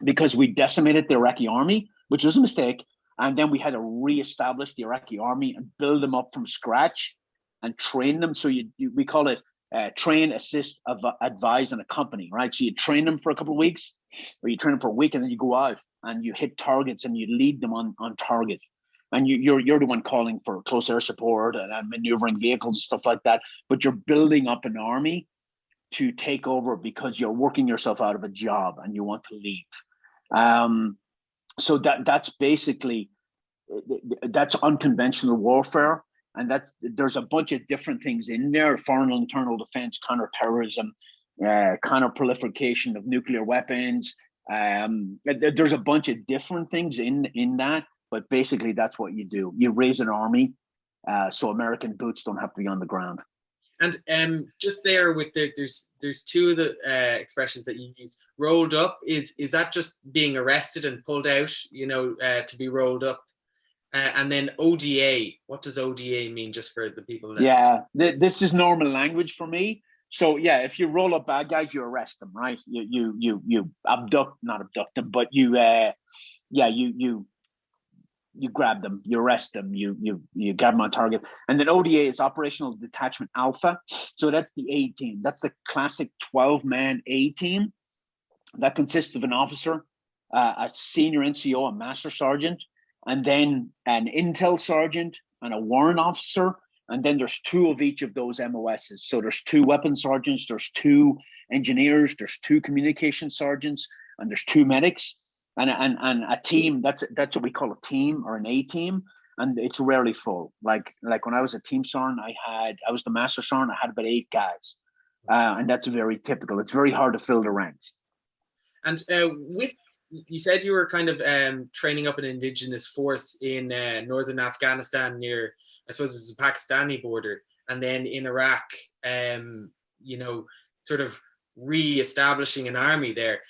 S2: because we decimated the Iraqi army, which was a mistake. And then we had to reestablish the Iraqi army and build them up from scratch and train them. So we call it train, assist, advise, and accompany, right? So you train them for a couple of weeks, or you train them for a week, and then you go out and you hit targets and you lead them on target. And you're the one calling for close air support and maneuvering vehicles and stuff like that. But you're building up an army to take over, because you're working yourself out of a job and you want to leave. So that's basically, that's unconventional warfare, and there's a bunch of different things in there: foreign and internal defense, counterterrorism, counter-proliferation of nuclear weapons. There's a bunch of different things in that, but basically that's what you do. You raise an army, so American boots don't have to be on the ground.
S1: And just there with there's 2 of the expressions that you use. Rolled up, is that just being arrested and pulled out, to be rolled up? And then ODA, what does ODA mean, just for the people that...
S2: Yeah, this is normal language for me. So yeah, if you roll up bad guys, you arrest them, right? You not abduct them, but you grab them, you arrest them, you grab them on target. And then ODA is Operational Detachment Alpha. So that's the A team. That's the classic 12-man A team that consists of an officer, a senior NCO, a master sergeant, and then an intel sergeant and a warrant officer. And then there's 2 of each of those MOSs. So there's 2 weapons sergeants, there's 2 engineers, there's 2 communication sergeants, and there's 2 medics. And a team, that's what we call a team, or an A team, and it's rarely full. Like when I was a team sergeant, I was the master sergeant, I had about 8 guys, and that's very typical. It's very hard to fill the ranks.
S1: And you said you were kind of training up an indigenous force in northern Afghanistan near, I suppose it's the Pakistani border, and then in Iraq, sort of re-establishing an army there.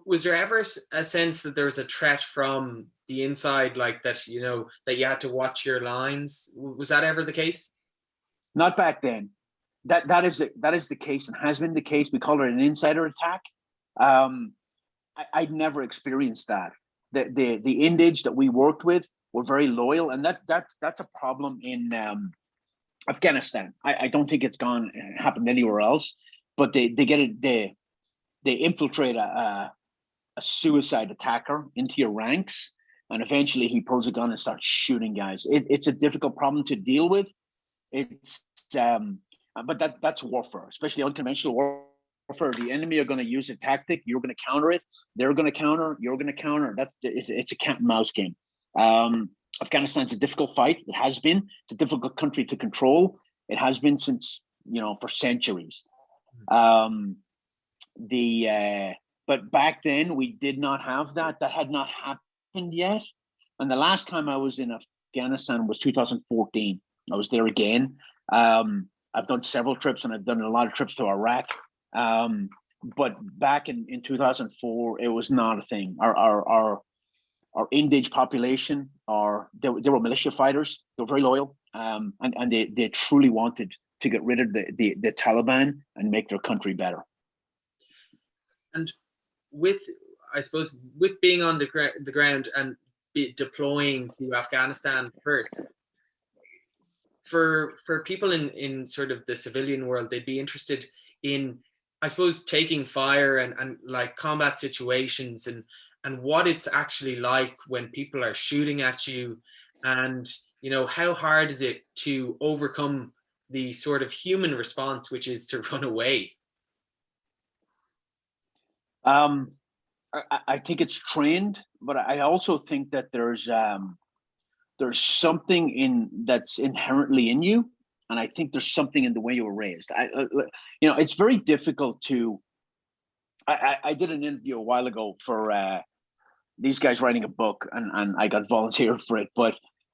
S1: Was there ever a sense that there was a threat from the inside, like that, that you had to watch your lines? Was that ever the case?
S2: Not back then. That is the case, and has been the case. We call it an insider attack. I'd never experienced that. The Indige that we worked with were very loyal, and that's a problem in Afghanistan. I don't think it's happened anywhere else. But they infiltrate a suicide attacker into your ranks, and eventually he pulls a gun and starts shooting guys. It's a difficult problem to deal with. But that's warfare, especially unconventional warfare. The enemy are going to use a tactic. You're going to counter it. They're going to counter. You're going to counter. It's a cat and mouse game. Afghanistan's a difficult fight. It has been. It's a difficult country to control. It has been since for centuries. But back then we did not have that. That had not happened yet. And the last time I was in Afghanistan was 2014. I was there again. I've done several trips, and I've done a lot of trips to Iraq. But back in 2004, it was not a thing. Our Indige population they were militia fighters. They were very loyal, and they truly wanted to get rid of the Taliban and make their country better.
S1: And with being on the ground, and deploying to Afghanistan first. For people in sort of the civilian world, they'd be interested in, I suppose, taking fire and like combat situations and what it's actually like when people are shooting at you, and how hard is it to overcome the sort of human response, which is to run away.
S2: I think it's trained, but I also think that there's something that's inherently in you, and I think there's something in the way you were raised. It's very difficult to. I did an interview a while ago for these guys writing a book, and I got volunteered for it,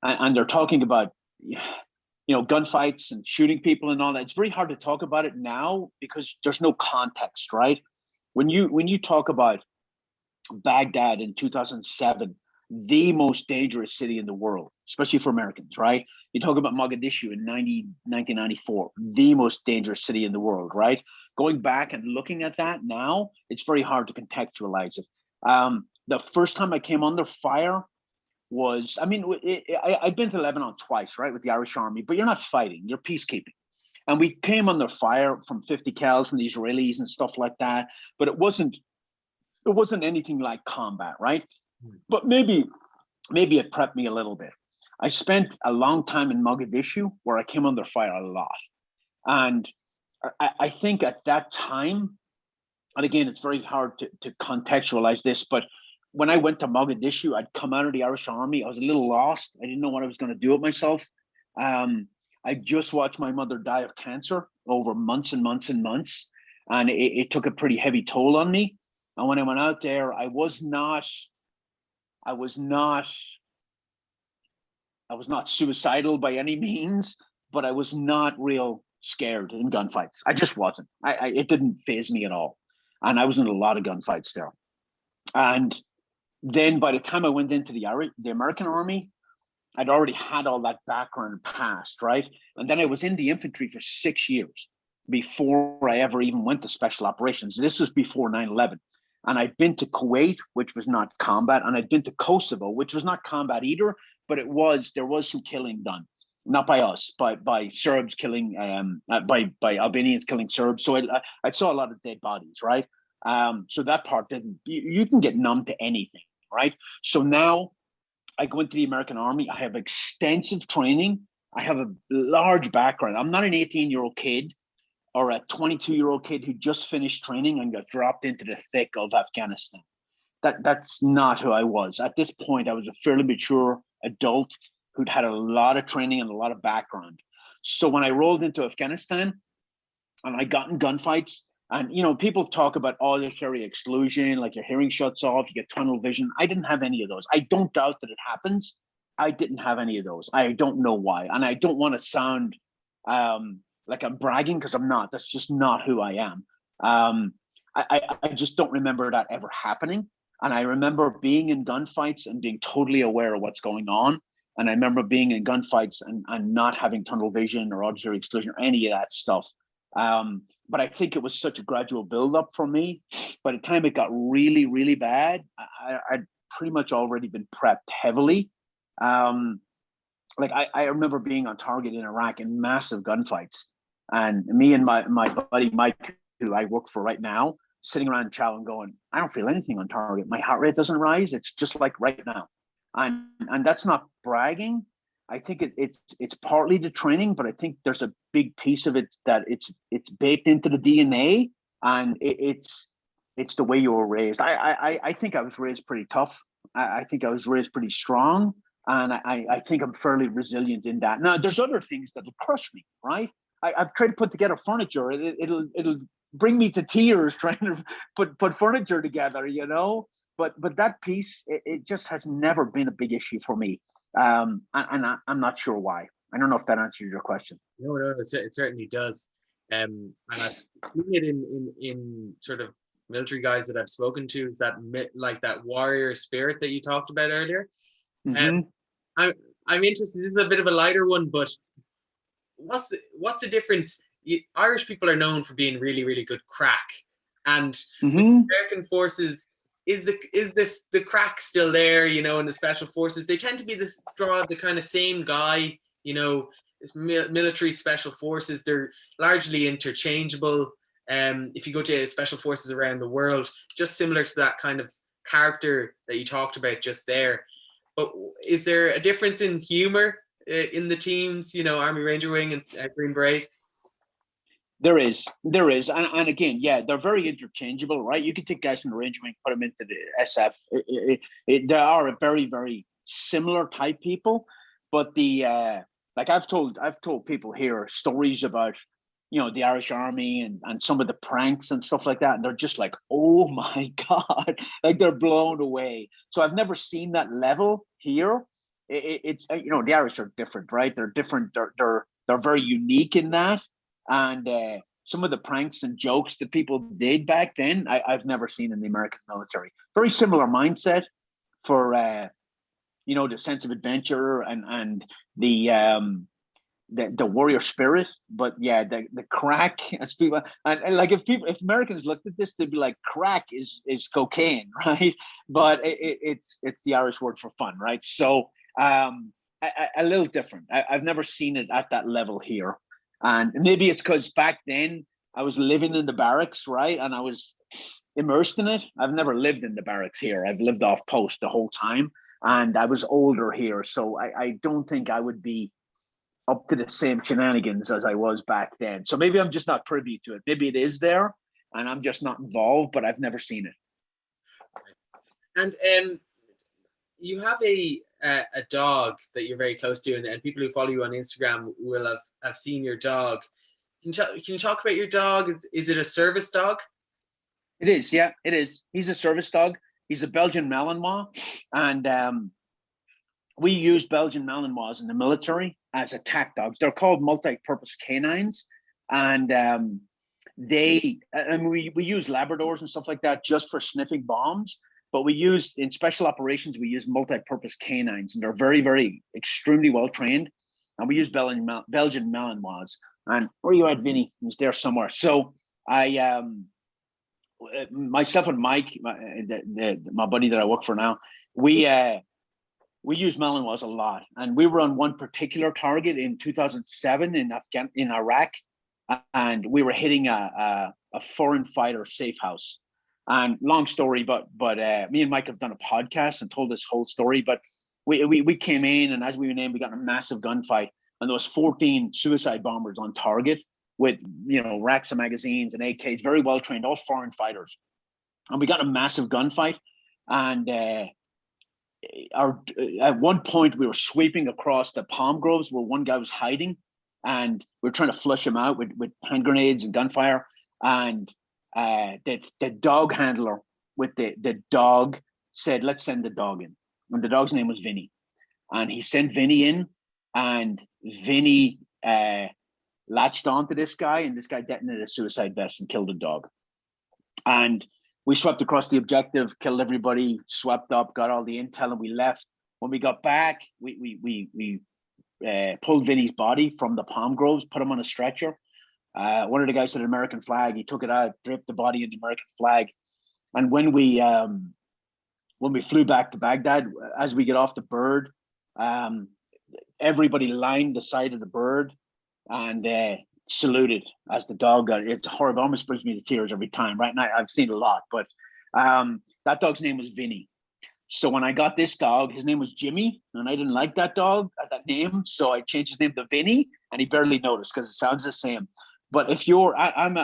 S2: and they're talking about gunfights and shooting people and all that. It's very hard to talk about it now because there's no context, right? When you talk about Baghdad in 2007, the most dangerous city in the world, especially for Americans, right? You talk about Mogadishu in 1994, the most dangerous city in the world, right? Going back and looking at that now, it's very hard to contextualize it. The first time I came under fire was, I've been to Lebanon twice, right, with the Irish Army, but you're not fighting, you're peacekeeping. And we came under fire from 50 cals from the Israelis and stuff like that, but it wasn't anything like combat, right? But maybe it prepped me a little bit. I spent a long time in Mogadishu where I came under fire a lot. And I think at that time, and again, it's very hard to contextualize this, but when I went to Mogadishu, I'd come out of the Irish Army. I was a little lost. I didn't know what I was going to do with myself. I just watched my mother die of cancer over months and months and months. And it took a pretty heavy toll on me. And when I went out there, I was not suicidal by any means, but I was not real scared in gunfights. I just wasn't. It didn't faze me at all. And I was in a lot of gunfights there. And then by the time I went into the American Army, I'd already had all that background past, right? And then I was in the infantry for 6 years before I ever even went to special operations. This was before 9/11. And I'd been to Kuwait, which was not combat, and I'd been to Kosovo, which was not combat either, but there was some killing done, not by us, by Serbs killing, by Albanians killing Serbs. So I saw a lot of dead bodies, right? So that part didn't. You can get numb to anything, right? So now I go into the American Army. I have extensive training. I have a large background. I'm not an 18-year-old kid or a 22-year-old kid who just finished training and got dropped into the thick of Afghanistan. That's not who I was. At this point, I was a fairly mature adult who'd had a lot of training and a lot of background. So when I rolled into Afghanistan and I got in gunfights, and people talk about auditory exclusion, like your hearing shuts off, you get tunnel vision. I didn't have any of those. I don't doubt that it happens. I didn't have any of those. I don't know why. And I don't want to sound like I'm bragging, because I'm not. That's just not who I am. I just don't remember that ever happening. And I remember being in gunfights and being totally aware of what's going on. And I remember being in gunfights and not having tunnel vision or auditory exclusion or any of that stuff. But I think it was such a gradual buildup for me. By the time it got really, really bad, I'd pretty much already been prepped heavily. I remember being on target in Iraq in massive gunfights. And me and my buddy Mike, who I work for right now, sitting around chow and going, I don't feel anything on target. My heart rate doesn't rise. It's just like right now. And that's not bragging. I think it's partly the training, but I think there's a big piece of it that it's baked into the DNA, and it's the way you were raised. I think I was raised pretty tough. I think I was raised pretty strong, and I think I'm fairly resilient in that. Now, there's other things that'll crush me, right? I've tried to put together furniture. It'll bring me to tears trying to put furniture together, But that piece, it just has never been a big issue for me. And I'm not sure why. I don't know if that answers your question.
S1: No, it certainly does. And I've seen it in sort of military guys that I've spoken to, that warrior spirit that you talked about earlier.
S2: Mm-hmm.
S1: I'm interested. This is a bit of a lighter one, but what's the difference? Irish people are known for being really, really good crack, and
S2: Mm-hmm.
S1: American forces, is the crack still there, you know, in the special forces? They tend to be the kind of same guy, you know, military special forces. They're largely interchangeable. If you go to special forces around the world, just similar to that kind of character that you talked about just there. But is there a difference in humor in the teams, you know, Army Ranger Wing and Green Beret?
S2: There is, and again, yeah, they're very interchangeable, right? You can take guys from the Ranger Wing, put them into the SF. They are a very, very similar type people, but like I've told people here stories about, you know, the Irish Army and some of the pranks and stuff like that, and they're just like, oh my God, like they're blown away. So I've never seen that level here. It's you know, the Irish are different, right? They're different. They're very unique in that. And some of the pranks and jokes that people did back then, I've never seen in the American military. Very similar mindset for you know, the sense of adventure and the warrior spirit. But yeah, the crack, as people, and like if Americans looked at this, they'd be like, crack is cocaine, right? But it's the Irish word for fun, right? So a little different. I've never seen it at that level here. And maybe it's because back then I was living in the barracks, right? And I was immersed in it. I've never lived in the barracks here. I've lived off post the whole time. And I was older here. So I don't think I would be up to the same shenanigans as I was back then. So maybe I'm just not privy to it. Maybe it is there and I'm just not involved, but I've never seen it.
S1: And you have a dog that you're very close to, and people who follow you on Instagram will have seen your dog. Can you talk about your dog? Is it a service dog?
S2: It is, yeah, it is. He's a service dog. He's a Belgian Malinois, and we use Belgian Malinois in the military as attack dogs. They're called multi-purpose canines, and we use Labradors and stuff like that just for sniffing bombs. But we use, in special operations, we use multi-purpose canines, and they're very, very extremely well trained. And we use Belgian Malinois. And where are you at, Vinny? He's there somewhere. So myself and Mike, my buddy that I work for now, we use Malinois a lot. And we were on one particular target in 2007 in Iraq, and we were hitting a foreign fighter safe house. And long story, but me and Mike have done a podcast and told this whole story. But we came in, and as we went in, we got in a massive gunfight, and there was 14 suicide bombers on target with, you know, racks of magazines and AKs, very well trained, all foreign fighters. And we got a massive gunfight, and at one point we were sweeping across the palm groves where one guy was hiding, and we were trying to flush him out with hand grenades and gunfire. And the dog handler with the dog said, let's send the dog in. And the dog's name was Vinny. And he sent Vinny in, and Vinny latched onto this guy, and this guy detonated a suicide vest and killed the dog. And we swept across the objective, killed everybody, swept up, got all the intel, and we left. When we got back, we pulled Vinny's body from the palm groves, put him on a stretcher. One of the guys had an American flag. He took it out, draped the body in the American flag. And when we flew back to Baghdad, as we get off the bird, everybody lined the side of the bird and saluted as the dog got. It's horrible. It almost brings me to tears every time. Right now, I've seen a lot, but that dog's name was Vinny. So when I got this dog, his name was Jimmy, and I didn't like that dog, that name, so I changed his name to Vinny, and he barely noticed because it sounds the same. But if I'm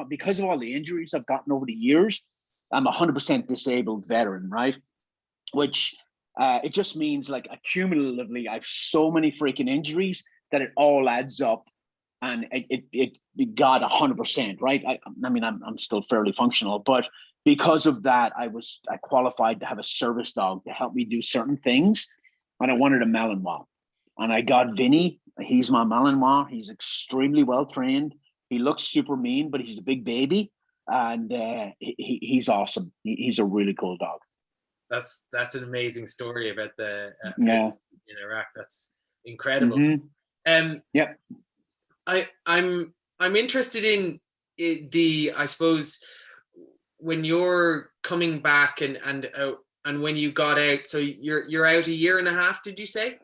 S2: because of all the injuries I've gotten over the years, I'm 100% disabled veteran, right? Which it just means, like, accumulatively, I have so many freaking injuries that it all adds up, and it got 100%, right? I mean, I'm still fairly functional, but because of that, I qualified to have a service dog to help me do certain things, and I wanted a Malinois. And I got Vinny. He's my Malinois. He's extremely well trained. He looks super mean, but he's a big baby, and he's awesome. He's a really cool dog.
S1: That's an amazing story about the
S2: in
S1: Iraq. That's incredible.
S2: Mm-hmm. Yeah.
S1: I'm interested in I suppose when you're coming back and when you got out, so you're out a year and a half, did you say?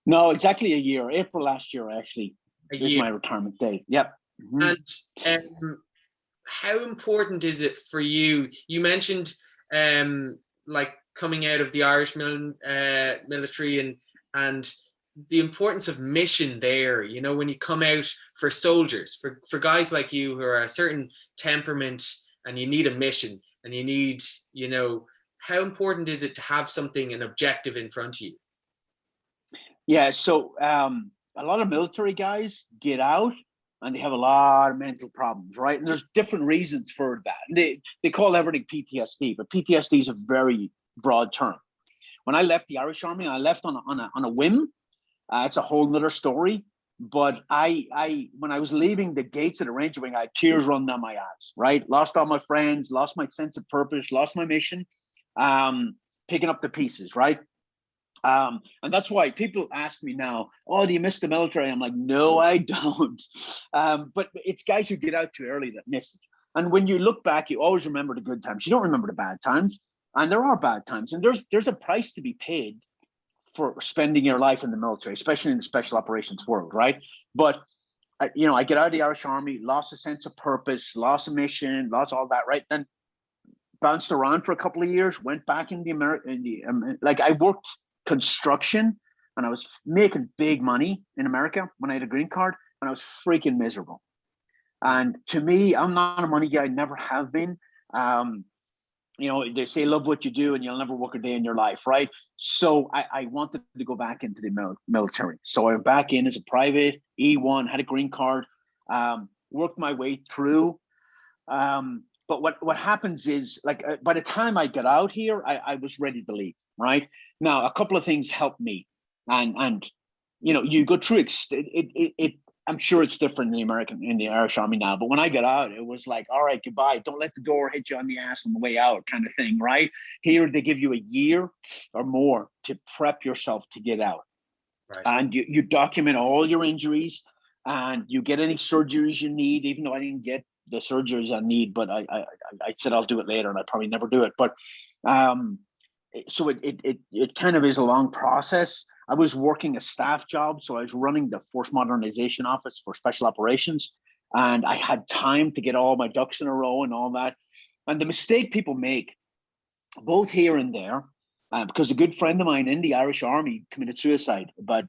S2: No, exactly a year. April last year, actually, is my retirement date. Yep.
S1: And how important is it for you? You mentioned like coming out of the Irish military and the importance of mission there. You know, when you come out for soldiers, for guys like you who are a certain temperament, and you need a mission, and you need, you know, how important is it to have something, an objective in front of you?
S2: Yeah, so a lot of military guys get out and they have a lot of mental problems, right? And there's different reasons for that. And they call everything PTSD, but PTSD is a very broad term. When I left the Irish Army, I left on a whim. It's a whole nother story. But I when I was leaving the gates of the Ranger Wing, I had tears running down my eyes, right? Lost all my friends, lost my sense of purpose, lost my mission, picking up the pieces, right? And that's why people ask me now, oh, do you miss the military? I'm like, no, I don't. But it's guys who get out too early that miss it. And when you look back, you always remember the good times. You don't remember the bad times. And there are bad times. And there's a price to be paid for spending your life in the military, especially in the special operations world, right? But you know, I get out of the Irish Army, lost a sense of purpose, lost a mission, lost all that, right? Then bounced around for a couple of years, went back in like I worked construction, and I was making big money in America when I had a green card, and I was freaking miserable. And to me, I'm not a money guy, never have been. You know, they say love what you do and you'll never work a day in your life, right? So I wanted to go back into the military. So I went back in as a private, E1, had a green card, worked my way through. But what happens is, like, by the time I got out here, I was ready to leave, right? Now, a couple of things helped me. And you know, you go through it. I'm sure it's different in the Irish Army now, but when I got out, it was like, all right, goodbye. Don't let the door hit you on the ass on the way out, kind of thing, right? Here, they give you a year or more to prep yourself to get out. Right. And you document all your injuries, and you get any surgeries you need, even though I didn't get the surgeries I need, but I said I'll do it later, and I probably never do it. But so it kind of is a long process. I was working a staff job, so I was running the Force Modernization Office for Special Operations, and I had time to get all my ducks in a row and all that. And the mistake people make, both here and there, because a good friend of mine in the Irish Army committed suicide about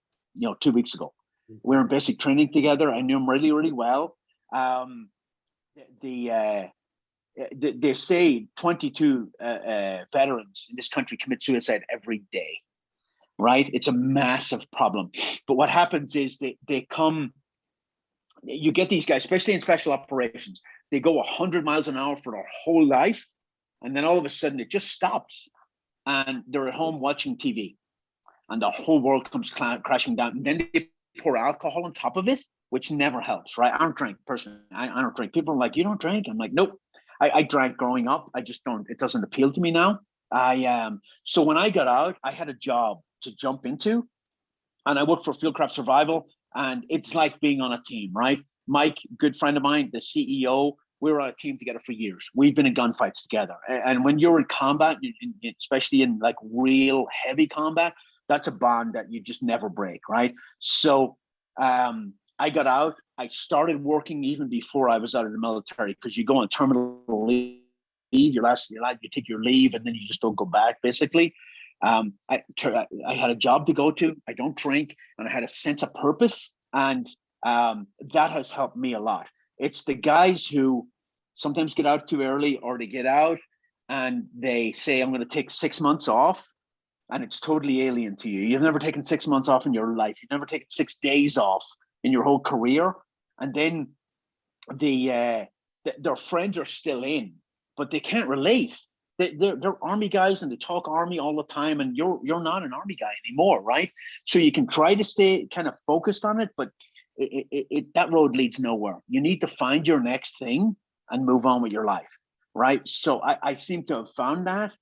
S2: 2 weeks ago. We were in basic training together. I knew him really, really well. They say 22 veterans in this country commit suicide every day. Right? It's a massive problem. But what happens is they come, you get these guys, especially in special operations, they go 100 miles an hour for their whole life. And then all of a sudden it just stops. And they're at home watching TV. And the whole world comes crashing down. And then they pour alcohol on top of it, which never helps, right? I don't drink personally. I don't drink. People are like, you don't drink? I'm like, nope. I drank growing up. I just don't, it doesn't appeal to me now. So when I got out, I had a job to jump into, and I worked for Fieldcraft Survival, and it's like being on a team, right? Mike, good friend of mine, the CEO, we were on a team together for years. We've been in gunfights together, and when you're in combat, especially in like real heavy combat, that's a bond that you just never break, right? So I got out. I started working even before I was out of the military, because you go on terminal leave, you take your leave, and then you just don't go back, basically. I had a job to go to. I don't drink, and I had a sense of purpose, and that has helped me a lot. It's the guys who sometimes get out too early, or they get out and they say, I'm going to take 6 months off, and it's totally alien to you. You've never taken 6 months off in your life. You've never taken 6 days off in your whole career. And then their friends are still in, but they can't relate. They're army guys, and they talk army all the time, and you're not an army guy anymore, right? So you can try to stay kind of focused on it, but that road leads nowhere. You need to find your next thing and move on with your life, right? So I seem to have found that.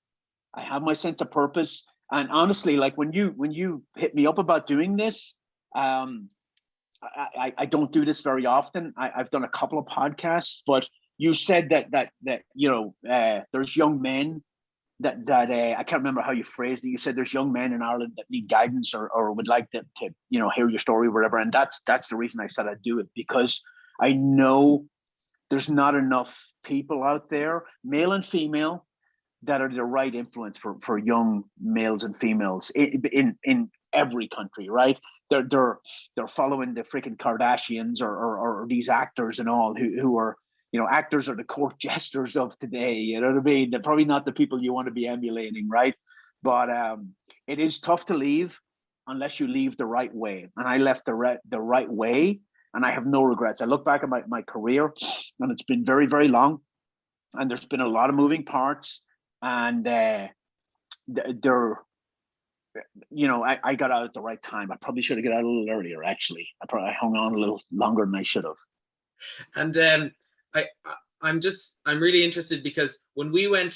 S2: I have my sense of purpose, and honestly, like when you hit me up about doing this, I don't do this very often. I've done a couple of podcasts, but you said that there's young men that I can't remember how you phrased it. You said there's young men in Ireland that need guidance or would like to hear your story or whatever. And that's the reason I said I'd do it, because I know there's not enough people out there, male and female, that are the right influence for young males and females in every country, right? They're following the freaking Kardashians or these actors and all who are, actors are the court jesters of today. You know what I mean? They're probably not the people you want to be emulating, right? But it is tough to leave unless you leave the right way. And I left the right way, and I have no regrets. I look back at my career, and it's been very, very long, and there's been a lot of moving parts. And I got out at the right time. I probably should have got out a little earlier, actually. I hung on a little longer than I should have.
S1: And I'm really interested, because when we went,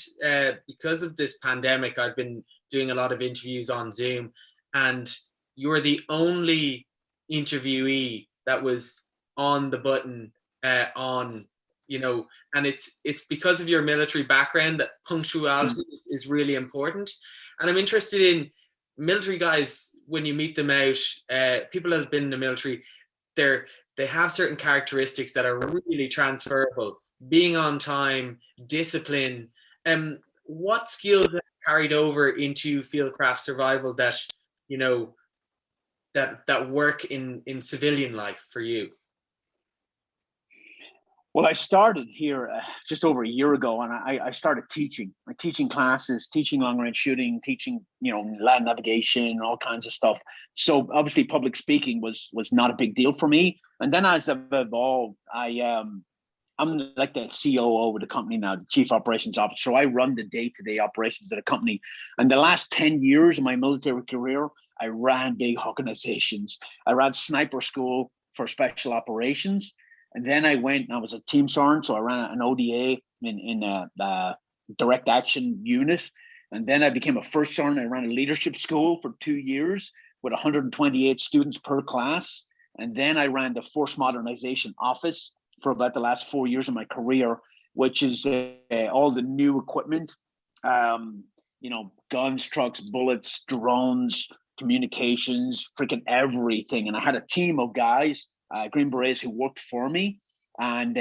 S1: because of this pandemic, I've been doing a lot of interviews on Zoom, and you were the only interviewee that was on the button and it's because of your military background that punctuality is really important. And I'm interested in military guys, when you meet them out, people that have been in the military, they have certain characteristics that are really transferable: being on time, discipline. What skills have carried over into fieldcraft survival that that work in civilian life for you?
S2: Well, I started here just over a year ago, and I started teaching. Teaching classes, teaching long-range shooting, teaching land navigation, all kinds of stuff. So obviously, public speaking was not a big deal for me. And then as I've evolved, I'm like the COO of the company now, the Chief Operations Officer. So I run the day-to-day operations of the company. And the last 10 years of my military career, I ran big organizations. I ran sniper school for special operations. And then I was a team sergeant, so I ran an ODA in a direct action unit. And then I became a first sergeant. I ran a leadership school for 2 years with 128 students per class. And then I ran the Force Modernization Office for about the last 4 years of my career, which is all the new equipment, guns, trucks, bullets, drones, communications, freaking everything. And I had a team of guys, Green Berets, who worked for me. And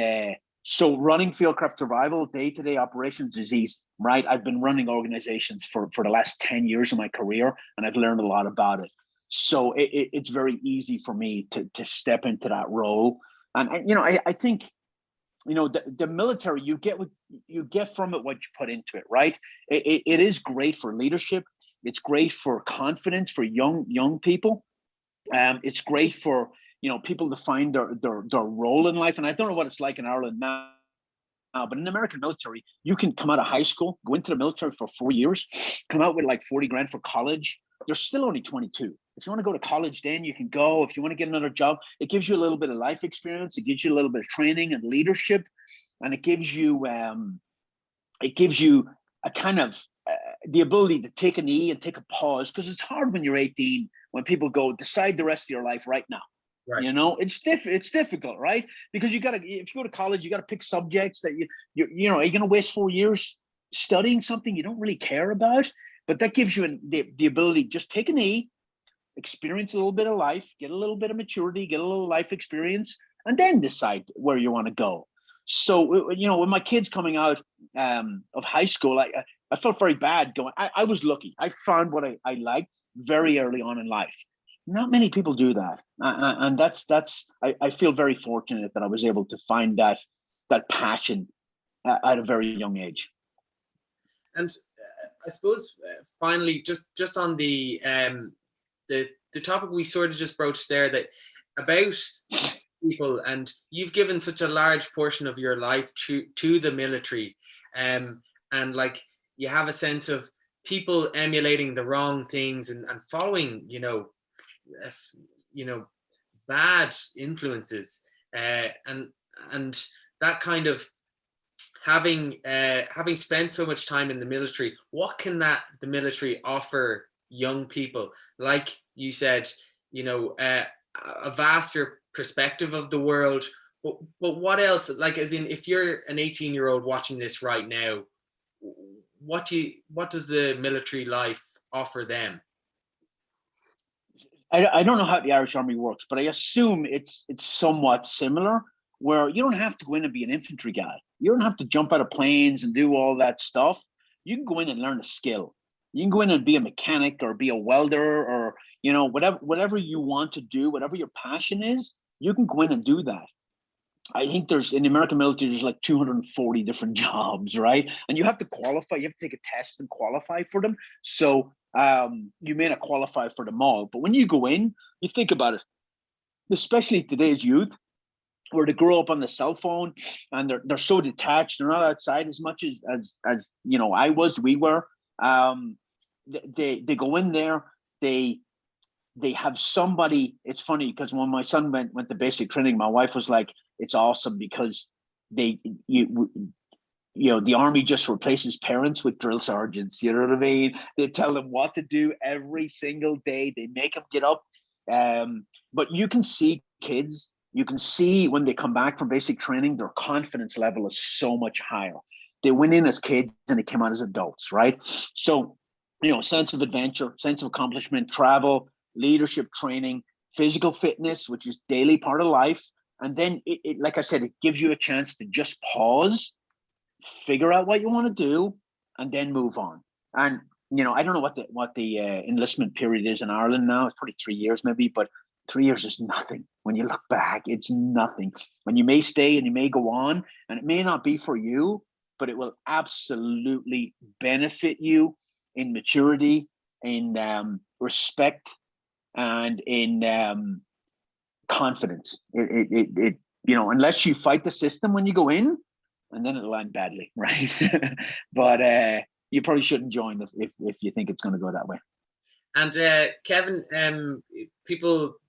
S2: so running fieldcraft survival, day-to-day operations is easy, right? I've been running organizations for the last 10 years of my career, and I've learned a lot about it. So it's very easy for me to step into that role. And I think, the military, you get from it what you put into it, right? It is great for leadership. It's great for confidence for young people. It's great for people to find their role in life. And I don't know what it's like in Ireland now, but in the American military, you can come out of high school, go into the military for 4 years, come out with like 40 grand for college. You're still only 22. If you want to go to college, then you can go. If you want to get another job, it gives you a little bit of life experience. It gives you a little bit of training and leadership, and it gives you a kind of the ability to take a knee and take a pause, because it's hard when you're 18, when people go, decide the rest of your life right now. Right. It's difficult, right? Because if you go to college, you got to pick subjects that are you going to waste 4 years studying something you don't really care about? But that gives you the ability to just take a knee, experience a little bit of life, get a little bit of maturity, get a little life experience, and then decide where you want to go. So, with my kids coming out of high school, I felt very bad going. I was lucky. I found what I liked very early on in life. Not many people do that, and I feel very fortunate that I was able to find that passion at a very young age.
S1: And I suppose finally, just on the topic we sort of just broached there, that about people, and you've given such a large portion of your life to the military, and like you have a sense of people emulating the wrong things and following bad influences, and that kind of having spent so much time in the military, what can the military offer young people? Like you said, a vaster perspective of the world. But what else? Like, as in, if you're an 18-year-old watching this right now, what does the military life offer them?
S2: I don't know how the Irish Army works, but I assume it's somewhat similar, where you don't have to go in and be an infantry guy. You don't have to jump out of planes and do all that stuff. You can go in and learn a skill. You can go in and be a mechanic or be a welder, or whatever you want to do, whatever your passion is, you can go in and do that. I think in the American military, there's like 240 different jobs, right? And you have to qualify. You have to take a test and qualify for them. So you may not qualify for them all. But when you go in, you think about it, especially today's youth, where they grow up on the cell phone and they're so detached. They're not outside as much as we were. They go in there. They have somebody. It's funny because when my son went to basic training, my wife was like, it's awesome because the Army just replaces parents with drill sergeants. You know what I mean? They tell them what to do every single day. They make them get up. But you can see kids, you can see when they come back from basic training, their confidence level is so much higher. They went in as kids and they came out as adults, right? So, sense of adventure, sense of accomplishment, travel, leadership training, physical fitness, which is daily part of life. And then it like I said, it gives you a chance to just pause, figure out what you want to do, and then move on. And I don't know what the enlistment period is in Ireland now. It's probably 3 years maybe, but 3 years is nothing. When you look back, it's nothing. When you may stay and you may go on, and it may not be for you, but it will absolutely benefit you in maturity, in respect, and in confidence. It unless you fight the system when you go in, and then it'll end badly, right? But you probably shouldn't join if you think it's going to go that way.
S1: And Kevin, people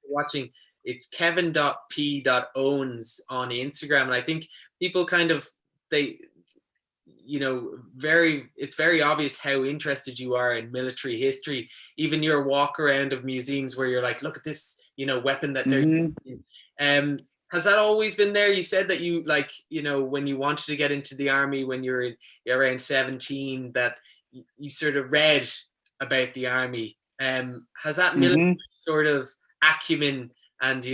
S1: watching, it's Kevin.P.Owens on Instagram, and I think people kind of it's very obvious how interested you are in military history. Even your walk around of museums where you're like, look at this, weapon that they're using. Has that always been there? You said that you when you wanted to get into the army when you're around 17, that you sort of read about the army. Has that military sort of acumen and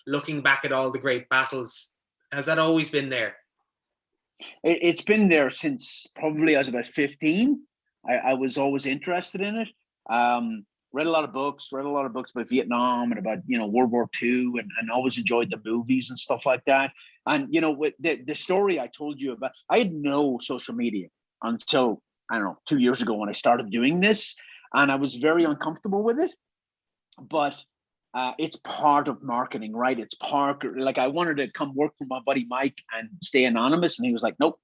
S1: looking back at all the great battles, has that always been there?
S2: It's been there since probably I was about 15. I was always interested in it. Read a lot of books about Vietnam and about World War II, and always enjoyed the movies and stuff like that. And with the story I told you about, I had no social media until, I don't know, 2 years ago when I started doing this, and I was very uncomfortable with it. But it's part of marketing, right? It's like I wanted to come work for my buddy Mike and stay anonymous, and he was like, nope,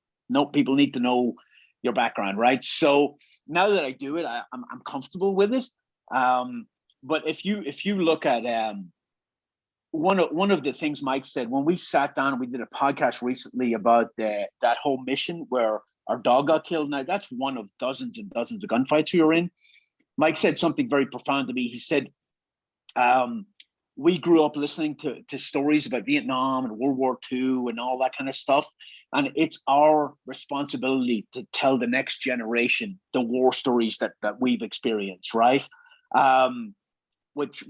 S2: people need to know your background, right? So now that I do it, I'm comfortable with it. But if you look at one of the things Mike said when we sat down and we did a podcast recently about that whole mission where our dog got killed. Now that's one of dozens and dozens of gunfights we were in. Mike said something very profound to me. He said, we grew up listening to stories about Vietnam and World War II and all that kind of stuff. And it's our responsibility to tell the next generation the war stories that we've experienced, right? Which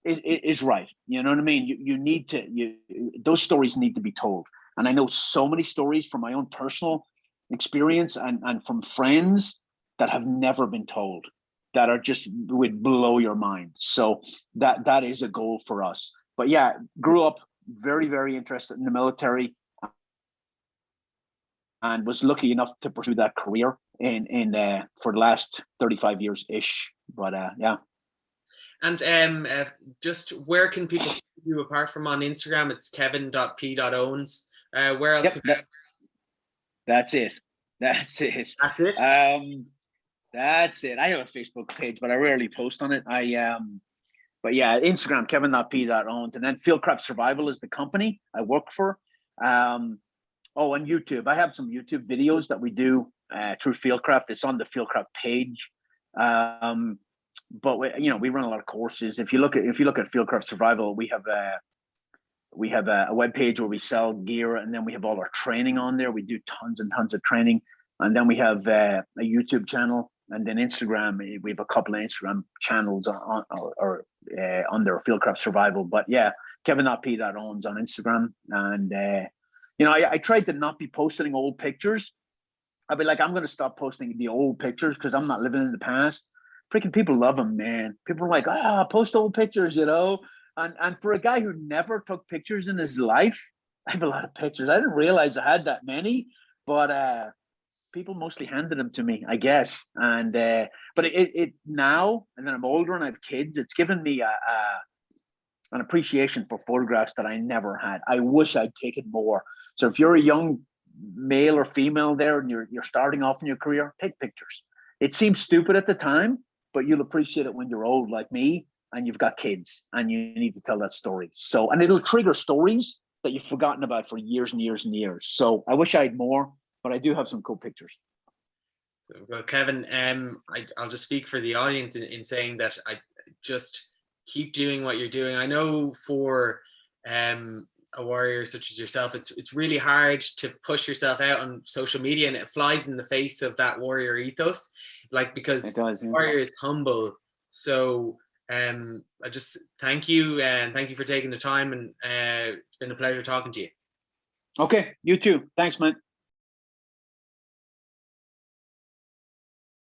S2: is right. You know what I mean? You need to, those stories need to be told. And I know so many stories from my own personal experience and from friends that have never been told, that are just would blow your mind. So that is a goal for us. But yeah, grew up very, very interested in the military and was lucky enough to pursue that career in for the last 35 years ish. But yeah.
S1: And just where can people find you apart from on Instagram? It's Kevin.P.Owens. Where else?
S2: Yep, that's it.
S1: That's it.
S2: That's it. I have a Facebook page, but I rarely post on it. But yeah, Instagram, Kevin.P.Owens, and then Fieldcraft Survival is the company I work for. And YouTube. I have some YouTube videos that we do through Fieldcraft. It's on the Fieldcraft page. But we run a lot of courses. If you look at Fieldcraft Survival, we have We have a web page where we sell gear, and then we have all our training on there. We do tons and tons of training. And then we have a YouTube channel, and then Instagram. We have a couple of Instagram channels on their Fieldcraft Survival. But yeah, Kevin.P.Owens on Instagram. And, I tried to not be posting old pictures. I'd be like, I'm going to stop posting the old pictures because I'm not living in the past. Freaking people love them, man. People are like, post old pictures, And for a guy who never took pictures in his life, I have a lot of pictures. I didn't realize I had that many, but people mostly handed them to me, I guess. And but it now, and then I'm older and I have kids, it's given me an appreciation for photographs that I never had. I wish I'd taken more. So if you're a young male or female there and you're starting off in your career, take pictures. It seems stupid at the time, but you'll appreciate it when you're old like me and you've got kids and you need to tell that story. So, and it'll trigger stories that you've forgotten about for years and years and years. So I wish I had more, but I do have some cool pictures.
S1: So, well, Kevin, I'll just speak for the audience in saying that I just keep doing what you're doing. I know for a warrior such as yourself, it's really hard to push yourself out on social media, and it flies in the face of that warrior ethos, because warrior is humble. So I just thank you, and thank you for taking the time, and it's been a pleasure talking to you.
S2: Okay, you too. Thanks, man.